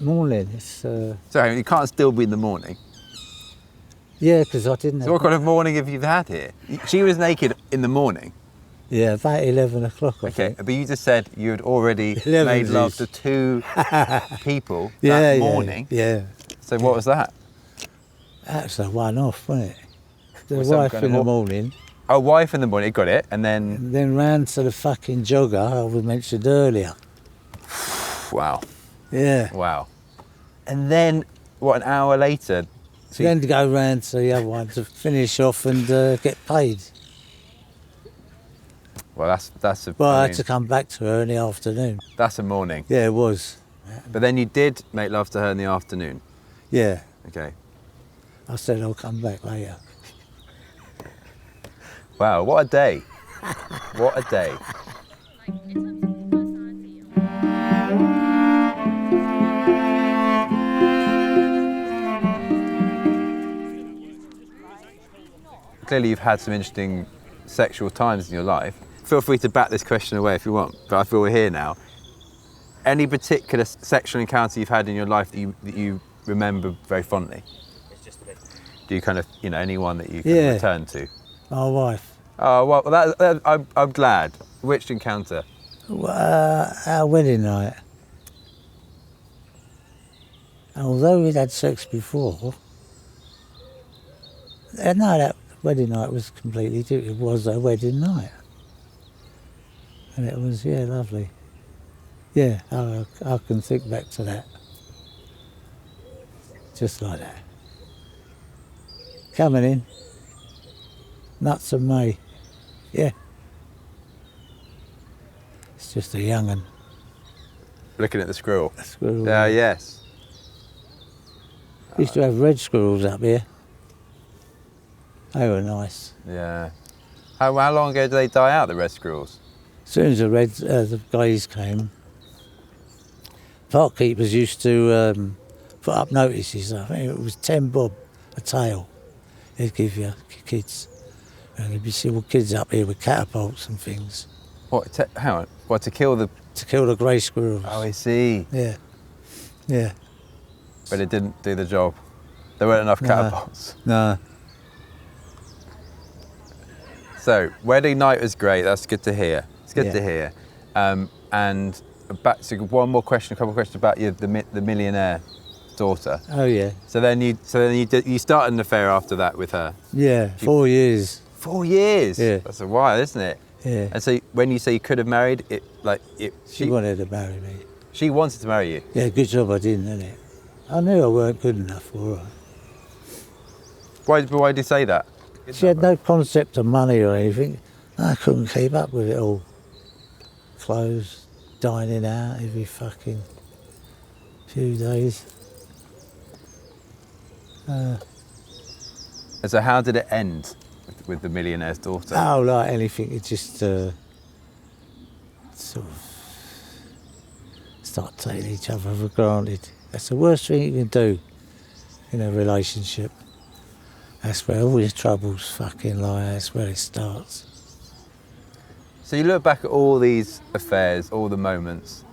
Morning. It's Sorry, you can't still be in the morning. yeah, because I didn't. So what kind of morning have you had here? She was naked in the morning. Yeah, about 11 o'clock. I Okay, think. but you just said you had already 11 made love is- to 2 people Yeah, that yeah, morning. Yeah, So what was that? that's a one-off, wasn't it? The Was some wife kind in of the morning, Oh, wife in the morning, got it. And then, And then round to the fucking jogger I was mentioned earlier. wow, Yeah. wow. And then, what, an hour later? So you- Then to go round to the other one to finish off and get paid. well, that's a, Well, I I had mean, to come back to her in the afternoon. that's a morning. Yeah, it was. But then you did make love to her in the afternoon. Yeah. Okay. I said I'll come back later. Wow, what a day. What a day. Clearly you've had some interesting sexual times in your life. Feel free to bat this question away if you want, but I feel we're here now. Any particular sexual encounter you've had in your life that you remember very fondly? Do you kind of, anyone that you can Yeah. return to? My wife. Oh, well, I'm glad. Which encounter? Our wedding night. And although we'd had sex before, no, that wedding night was completely different. It was a wedding night. And it was, yeah, lovely. Yeah, I can think back to that. Just like that. Coming in. Nuts and May. Yeah. It's just a young'un. Looking at the squirrel. Squirrel. Yes. Used to have red squirrels up here. They were nice. Yeah. How long ago did they die out, the red squirrels? As soon as the guys came, park keepers used to put up notices. I think it was 10 bob a tail they'd give you kids. And there'd be several kids up here with catapults and things What? Hang on. What, to kill the... to kill the grey squirrels. Oh, I see. Yeah, yeah. But it didn't do the job. There weren't enough No. catapults. No, So, wedding night was great. That's good to hear. It's good Yeah. to hear. And back to one more question, a couple of questions about the millionaire daughter. oh yeah, So then you started an affair after that with her. yeah. 4 years. 4 years. Yeah. That's a while, isn't it? Yeah. And so when you say you could have married, She wanted to marry me. she wanted to marry you. Yeah, good job I didn't, innit? I knew I weren't good enough for her. Why did you say that? She had no concept of money or anything. I couldn't keep up with it all. Clothes, dining out every fucking few days. And so how did it end with the millionaire's daughter? Oh, like anything, it just sort of start taking each other for granted. That's the worst thing you can do in a relationship. That's where all your troubles fucking lie. That's where it starts. So you look back at all these affairs, all the moments,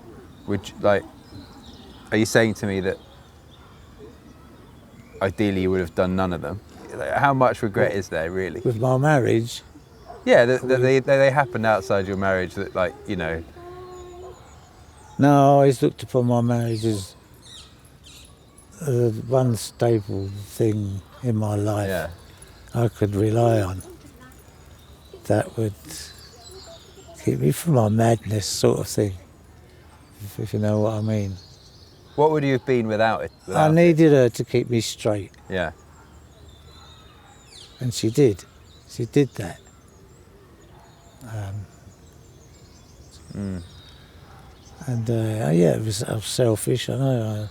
are you saying to me that ideally you would have done none of them? Like, how much regret is there really? With my marriage, Yeah, that they happened outside your marriage, that no, I always looked upon my marriage as one stable thing in my life yeah. I could rely on. That would keep me from my madness, sort of thing, if you know what I mean. What would you have been without it? I needed her to keep me straight, Yeah. and she did. She did that. And yeah, I was selfish, I know.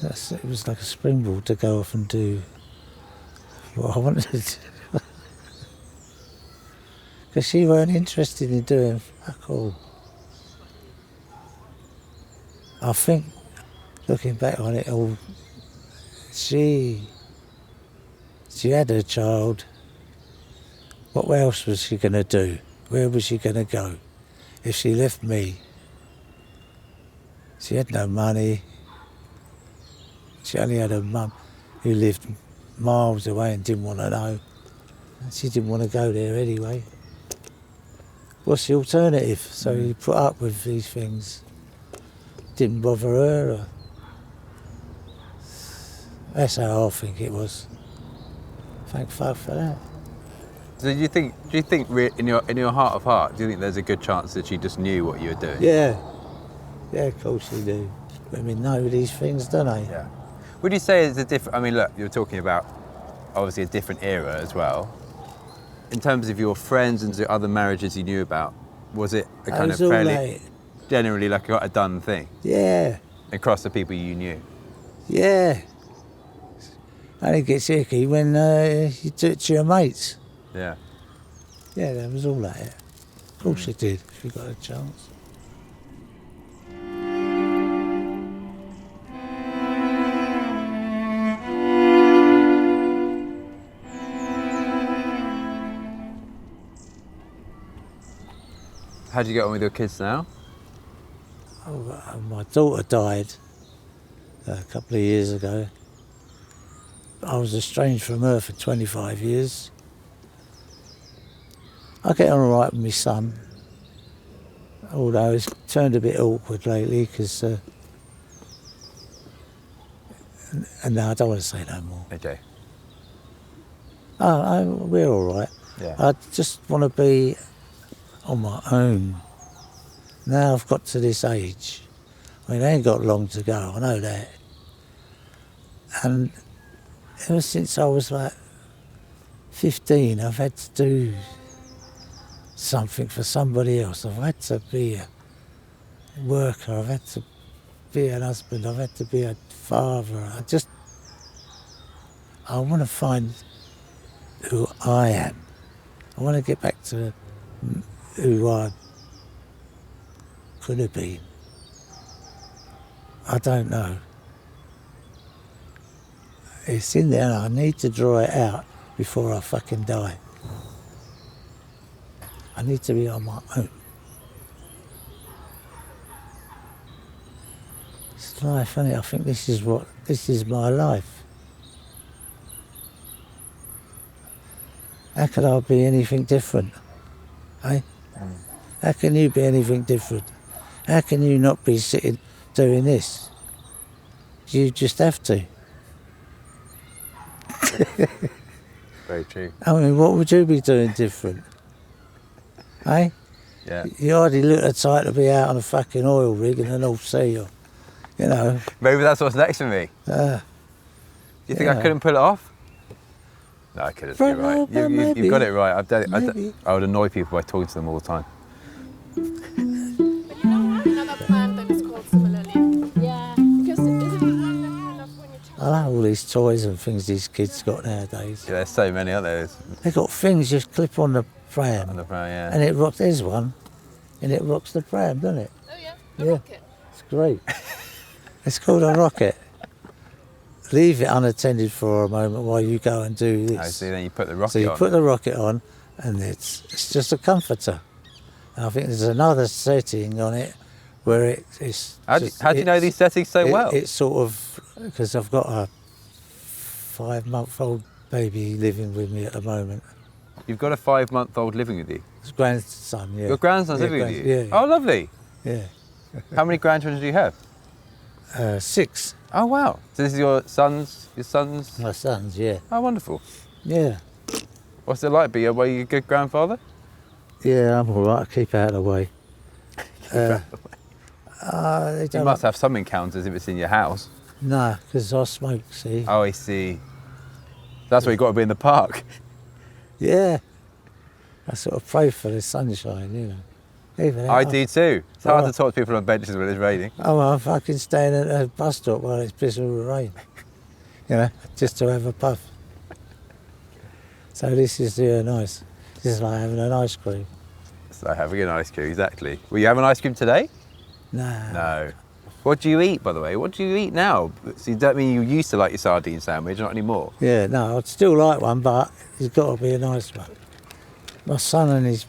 It was like a springboard to go off and do what I wanted to do. Because she weren't interested in doing fuck all. I think, looking back on it all, she had her child. What else was she going to do? Where was she going to go? If she left me, she had no money. She only had her mum, who lived miles away and didn't want to know. And she didn't want to go there anyway. What's the alternative? So you put up with these things. Didn't bother her. Or... That's how I think it was. Thank fuck for that. So do you think in your heart of heart, do you think there's a good chance that she just knew what you were doing? Yeah. Yeah, of course they do. Women know these things, don't they? Yeah. Would you say it's a different? I mean, look, you're talking about obviously a different era as well. In terms of your friends and the other marriages you knew about, was it a kind of all fairly like, generally like a done thing yeah, across the people you knew? yeah. And it gets icky when you do it to your mates. Yeah. Yeah, that was all like it. Of course it did, if you got a chance. How do you get on with your kids now? My daughter died a couple of years ago. I was estranged from her for 25 years. I get on all right with my son, although it's turned a bit awkward lately because... and no, I don't want to say no more. Okay. We're all right. Yeah. I just want to be on my own. Now I've got to this age. I mean, I ain't got long to go, I know that. And ever since I was like 15, I've had to do something for somebody else. I've had to be a worker, I've had to be an husband, I've had to be a father. I want to find who I am. I want to get back to who I could have been. I don't know. It's in there and I need to draw it out before I fucking die. I need to be on my own. It's life, isn't it? I think this is my life. How could I be anything different? Eh? How can you be anything different? How can you not be sitting doing this? You just have to. Very true. I mean, what would you be doing different? Eh? Yeah. You hardly look the type to be out on a fucking oil rig in the North Sea, or, you know. Maybe that's what's next for me. Do you think I yeah. couldn't pull it off? No, I couldn't. You're right. You've got it right. I've done it. Maybe. I would annoy people by talking to them all the time. But you know what? Another plant that is called similarly. Yeah. Because isn't it one that kind of when you I like all these toys and things these kids got nowadays. Yeah, there's so many, aren't there? They've got things you just clip on the pram. On the front, yeah. And it rocks, there's one, and it rocks the pram, doesn't it? Oh yeah, the Yeah. rocket. It's great. It's called a rocket. Leave it unattended for a moment while you go and do this. I see. Then you put the rocket So you on. put the rocket on, and it's just a comforter. And I think there's another setting on it where it's. How do you know these settings so well? It's sort of because I've got a 5-month-old baby living with me at the moment. You've got a 5-month-old living with you. It's grandson, yeah. Your grandson's Yeah, living with you. Yeah. Oh, lovely. Yeah. How many grandchildren do you have? 6. Oh, wow. So this is your son's. Your son's. My sons, yeah. Oh, wonderful. Yeah. What's it like? Were you a good grandfather? Yeah, I'm all right. I keep out of the way. They You don't must have some encounters if it's in your house. No, because I smoke, see. Oh, I see. That's why you've got to be in the park. Yeah. I sort of pray for the sunshine, you know. Even I out- do too. It's hard Oh. to talk to people on benches when it's raining. I'm fucking staying at a bus stop while it's pissing with rain. You know, just to have a puff. So this is nice. This is like having an ice cream. So having an ice cream, exactly. Will you have an ice cream today? Nah. No. What do you eat, by the way? What do you eat now? So that mean you used to like your sardine sandwich, not anymore? Yeah, no, I'd still like one, but it's got to be a nice one. My son and his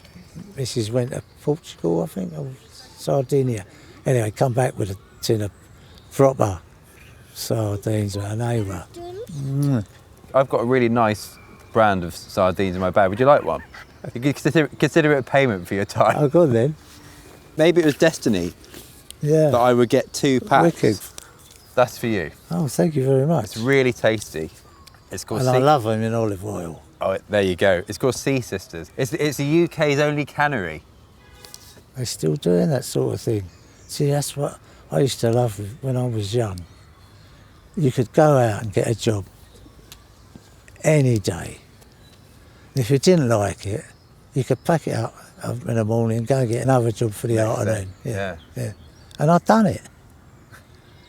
missus went to Portugal, I think, or Sardinia. Anyway, come back with a tin of proper sardines with an A-ra. I've got a really nice brand of sardines in my bag. Would you like one? You could consider it a payment for your time. Oh, good then. Maybe it was destiny that Yeah. I would get 2 packs. Wicked. That's for you. Oh, thank you very much. It's really tasty. It's called And I love them in olive oil. Oh, there you go. It's called Sea Sisters. It's the UK's only cannery. They're still doing that sort of thing. See, that's what I used to love when I was young. You could go out and get a job any day. If you didn't like it, you could pack it up in the morning and go and get another job for the afternoon. Yeah. And I've done it.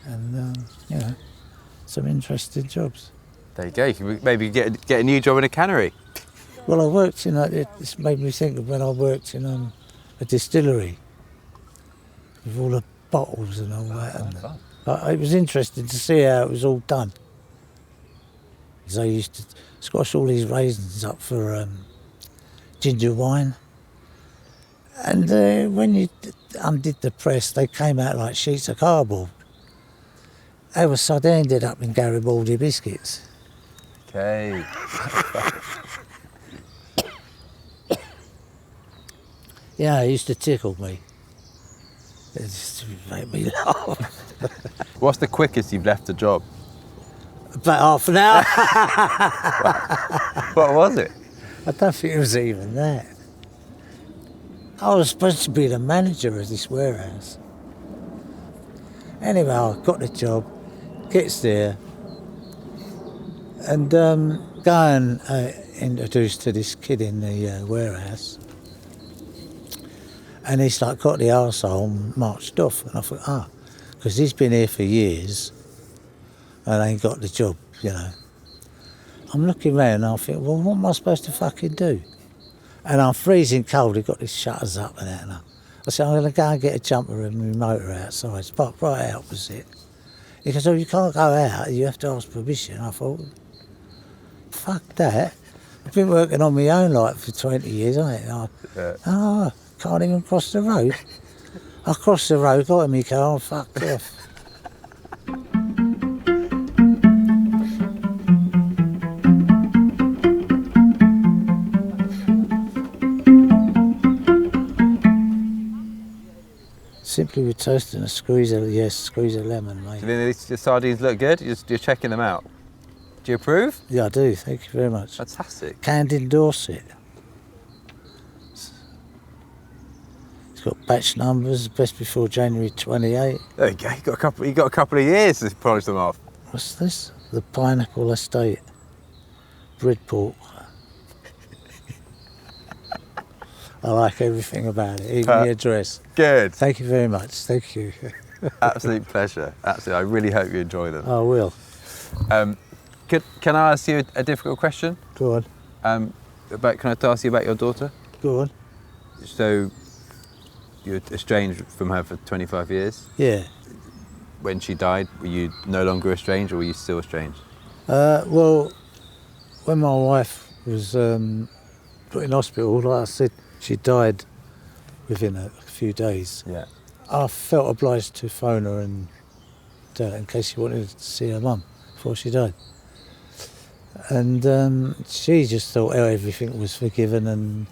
And, you know, some interesting jobs. There you go. You can maybe get a new job in a cannery. Well, I worked in, it's made me think of when I worked in a distillery with all the bottles and all that. And but it was interesting to see how it was all done. Because I used to squash all these raisins up for ginger wine. And when you undid the press, they came out like sheets of cardboard. So they ended up in Garibaldi biscuits. Okay. Yeah, it used to tickle me. It used to make me laugh. What's the quickest you've left a job? About half an hour. What was it? I don't think it was even that. I was supposed to be the manager of this warehouse. Anyway, I got the job, gets there, and go and introduced to this kid in the warehouse. And he's like got the arsehole marched off. And I thought, because he's been here for years and ain't got the job, you know. I'm looking round and I think, well, what am I supposed to fucking do? And I'm freezing cold, he got his shutters up and that. And I said, I'm going to go and get a jumper and my motor outside. It's parked right out opposite. He goes, oh, you can't go out, you have to ask permission. I thought, fuck that. I've been working on my own like for 20 years, ain't I? Can't even cross the road. I crossed the road, got in my car and fucked off. Simply with toast and a squeeze of lemon, mate. Do you think the sardines look good? You're checking them out. Do you approve? Yeah, I do, thank you very much. Fantastic. Can't endorse it. Got batch numbers, best before January 28. There you go. You got a couple of years to polish them off. What's this? The Pineapple Estate. Bridport. I like everything about it, even the address. Good. Thank you very much. Thank you. Absolute pleasure. Absolutely. I really hope you enjoy them. I will. Can I ask you a difficult question? Go on. Can I ask you about your daughter? Go on. So, you're estranged from her for 25 years. Yeah. When she died, were you no longer estranged or were you still estranged? Well, when my wife was put in hospital, like I said, she died within a few days. Yeah. I felt obliged to phone her and in case she wanted to see her mum before she died. And she just thought everything was forgiven and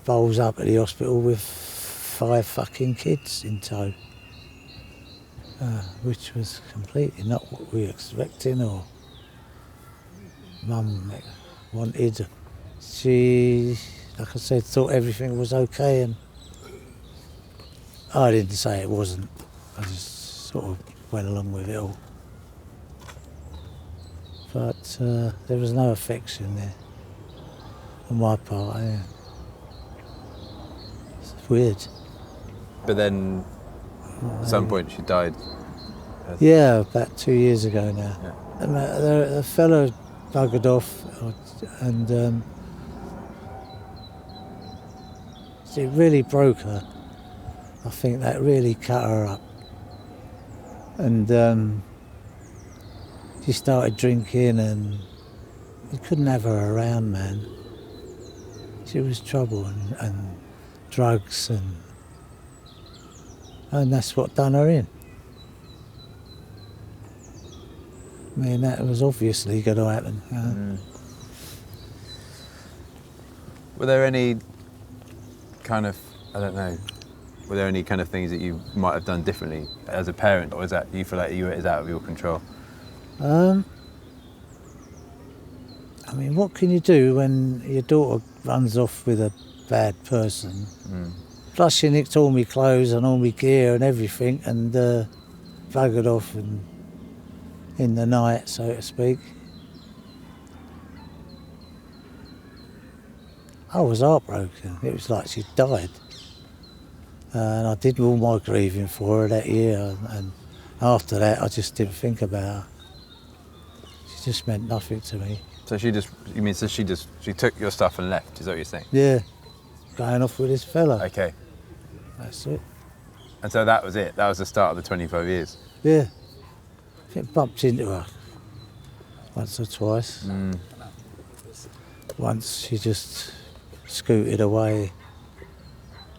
bowls up at the hospital with 5 fucking kids in tow, which was completely not what we were expecting or Mum wanted. She, like I said, thought everything was okay and I didn't say it wasn't. I just sort of went along with it all. But there was no affection there on my part. It's weird. But then, at some point, she died. Yeah, about 2 years ago now. Yeah. And the fellow buggered off and it really broke her. I think that really cut her up. And she started drinking and you couldn't have her around, man. She was trouble and drugs and that's what done her in. I mean, that was obviously going to happen. Were there any kind of, I don't know, were there any kind of things that you might have done differently as a parent, or was that you feel like it was out of your control? I I mean, what can you do when your daughter runs off with a bad person? Plus, she nicked all my clothes and all my gear and everything, and buggered off and in the night, so to speak. I was heartbroken. It was like she'd died. And I did all my grieving for her that year, and after that, I just didn't think about her. She just meant nothing to me. So she took your stuff and left, is that what you're saying? Yeah, going off with this fella. Okay. That's it. And so that was it? That was the start of the 25 years? Yeah. I think bumped into her once or twice. Once she just scooted away.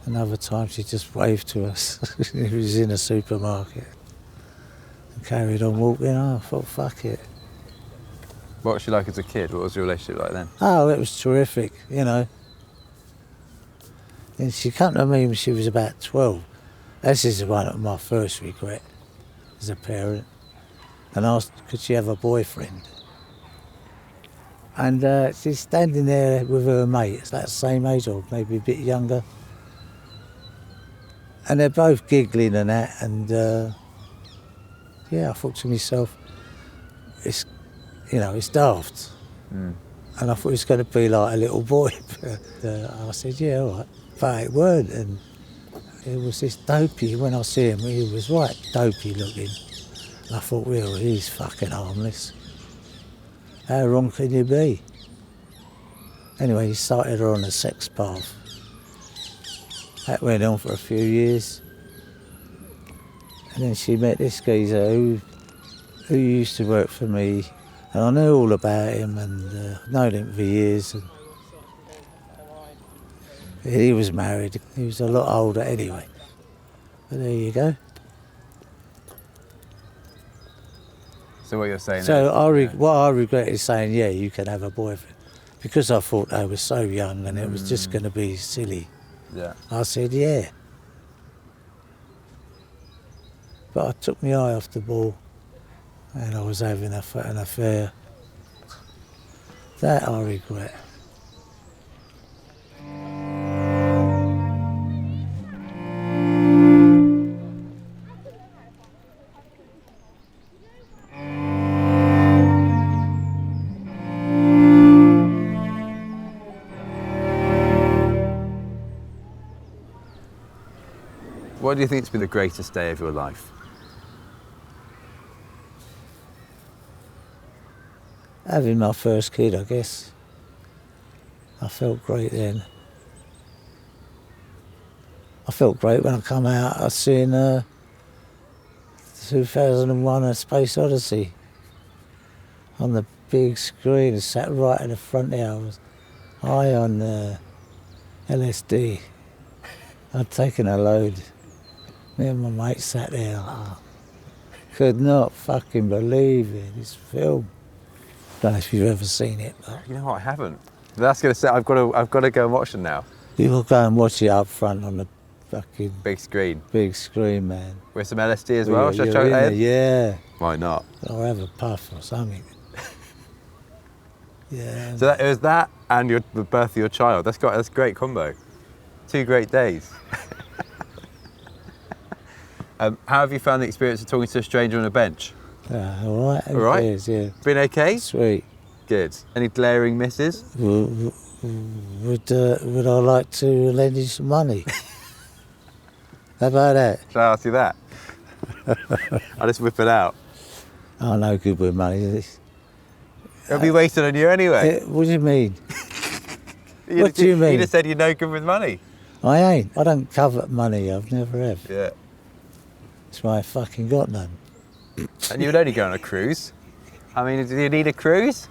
Another time she just waved to us. It was in a supermarket. And carried on walking. Oh, I thought, fuck it. What was she like as a kid? What was your relationship like then? Oh, it was terrific, you know. And she came to me when she was about 12. This is one of my first regret as a parent. And asked, could she have a boyfriend? And she's standing there with her mate. It's like the same age or maybe a bit younger. And they're both giggling and that. And yeah, I thought to myself, it's daft. And I thought it was going to be like a little boy. But I said, yeah, all right. But it weren't. And it was this dopey. When I see him, he was right dopey looking. And I thought, well, he's fucking harmless. How wrong can you be? Anyway, he started her on a sex path. That went on for a few years. And then she met this geezer who used to work for me. And I knew all about him and known him for years. And he was married. He was a lot older anyway. But there you go. So what you're saying So is, what I regret is saying, yeah, you can have a boyfriend. Because I thought they were so young and it was just going to be silly. yeah. I said, yeah. But I took my eye off the ball and I was having an affair. That I regret. What do you think has been the greatest day of your life? Having my first kid, I guess. I felt great then. I felt great when I come out. I seen 2001: A Space Odyssey on the big screen. It sat right at the front there. I was high on LSD. I'd taken a load. Me and my mate sat there. Could not fucking believe it. This film. Don't know if you've ever seen it, but You know what, I haven't. That's going to say I've got to go and watch them now. you will go and watch it up front on the fucking Big screen. big screen, man. With some LSD as well. Should I You're show in it there, Ed? yeah. Why not? I'll have a puff or something. Yeah. So it was that and the birth of your child. That's a great combo. 2 great days. How have you found the experience of talking to a stranger on a bench? All right. All right. It is, yeah. Been okay? Sweet. Good. Any glaring misses? Would I like to lend you some money? How about that? Shall I ask you that? I'll just whip it out. I'm no good with money. It'll be wasted on you anyway. What do you mean? What do you mean? You just said you're no good with money. I ain't. I don't covet money. I've never have. Yeah. That's why I fucking got none. And you would only go on a cruise. I mean, do you need a cruise?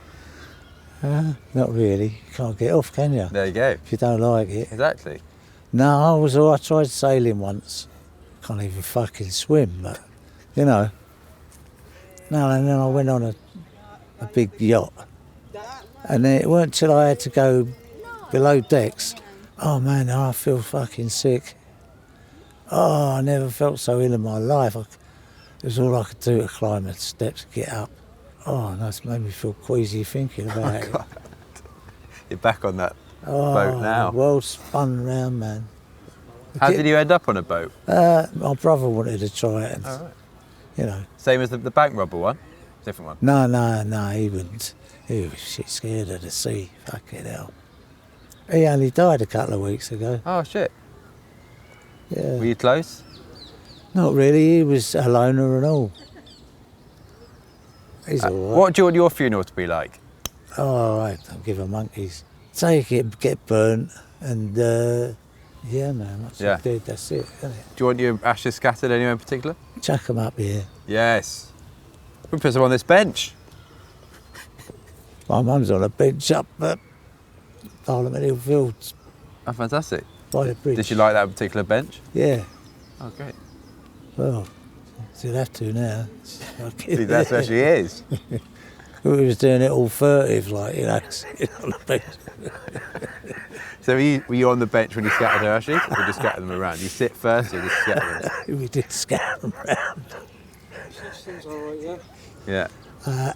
Not really. You can't get off, can you? There you go. If you don't like it. Exactly. No, I tried sailing once. Can't even fucking swim, but, you know. No, and then I went on a big yacht. And then it weren't till I had to go below decks. Oh man, I feel fucking sick. Oh, I never felt so ill in my life. It was all I could do to climb the steps, get up. Oh, and that's made me feel queasy thinking about it. You're back on that Oh, boat now. the world spun round, man. How did you end up on a boat? My brother wanted to try it, and, All right. you know. Same as the bank robber one? Different one? No, he wouldn't. He was shit scared of the sea. Fucking hell. He only died a couple of weeks ago. Oh, shit. Yeah. Were you close? Not really. He was a loner and all. He's all right. What do you want your funeral to be like? Oh, I don't give a monkeys. Take it, get burnt, and yeah, man. Once Yeah. you're dead, that's it, isn't it? Do you want your ashes scattered anywhere in particular? Chuck 'em up here. Yes. We put some on this bench. My mum's on a bench up at Parliament Hill Fields Oh, fantastic. by the bridge. Did she like that particular bench? Yeah. Oh, great. Well, she'll have to now. See, that's where she is. We was doing it all furtive, like, you know, sitting on the bench. So were you on the bench when you scattered her ashes, or just scatter them around? You sit first, or just scatter them? We did scatter them round. Seems all right, yeah. Yeah.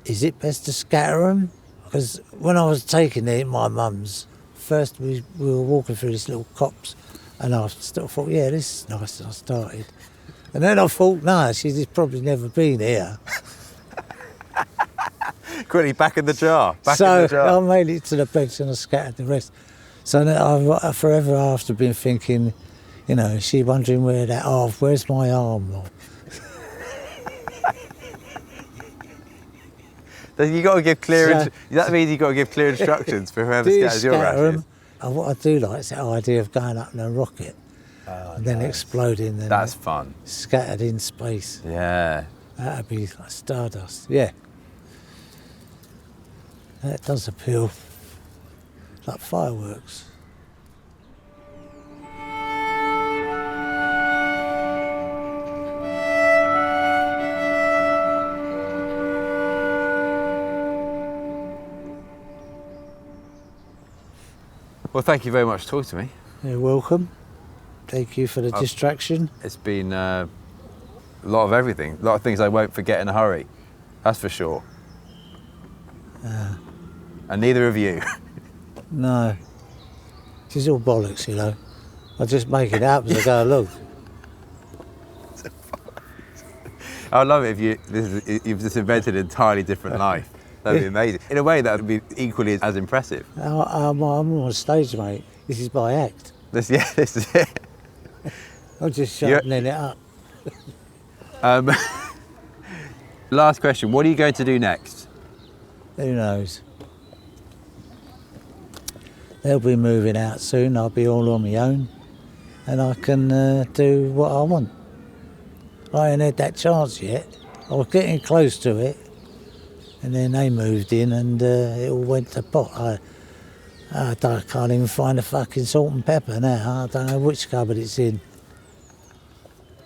Is it best to scatter them? Because when I was taking it, my mum's, first we were walking through this little copse, and I still thought, yeah, this is nice, and I started. And then I thought, no, she's probably never been here. Quickly, back in the jar. Back So in the jar. I made it to the bench and I scattered the rest. So then I've forever after been thinking, you know, is she wondering where's my arm? You got to give clear. So- That means you got to give clear instructions for whoever Do you scatters your scatter 'em? ashes. What I do like is that idea of going up in a rocket and then exploding and That's fun. scattered in space. Yeah. That'd be like stardust. Yeah. That does appeal. Like fireworks. Well, thank you very much for talking to me. You're welcome. Thank you for the distraction. It's been a lot of everything. A lot of things I won't forget in a hurry. That's for sure. And neither of you. No. It's all bollocks, you know. I just make it up as I go along. I love it if you've just invented an entirely different life. That'd be amazing. In a way, that would be equally as impressive. I'm on stage, mate. This is by act. This is it. I'm just sharpening it up. Last question. What are you going to do next? Who knows? They'll be moving out soon. I'll be all on my own. And I can do what I want. I ain't had that chance yet. I was getting close to it. And then they moved in and it all went to pot. I can't even find a fucking salt and pepper now. I don't know which cupboard it's in.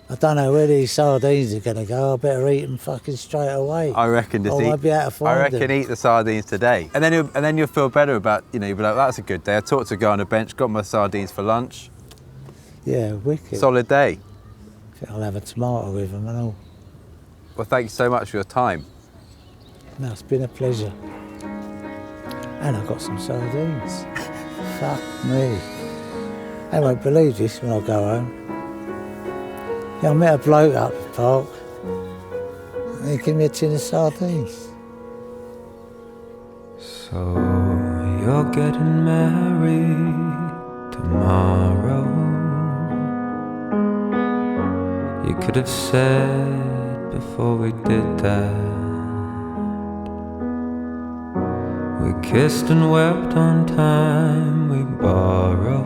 I don't know where these sardines are going to go. I better eat them fucking straight away. I reckon just I won't be able to find I reckon them. eat the sardines today, and then you'll feel better about, you know, you'll be like, that's a good day. I talked to a guy on a bench, got my sardines for lunch. Yeah, wicked. Solid day. I'll have a tomato with them and all. Well, thank you so much for your time. No, it's been a pleasure. And I got some sardines. Fuck me. They won't believe this when I go home. Yeah, I met a bloke up the park. And he gave me a tin of sardines. So you're getting married tomorrow. You could have said before we did that. We kissed and wept on time we borrowed,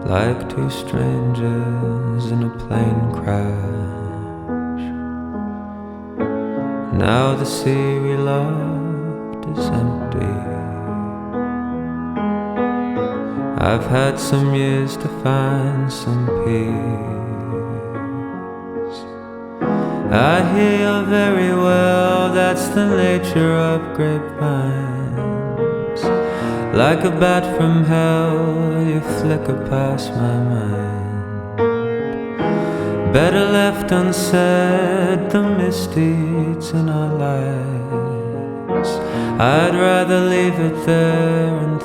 like two strangers in a plane crash. Now the sea we loved is empty. I've had some years to find some peace. I hear you're very well, that's the nature of grapevines. Like a bat from hell, you flicker past my mind. Better left unsaid, the misdeeds in our lives. I'd rather leave it there and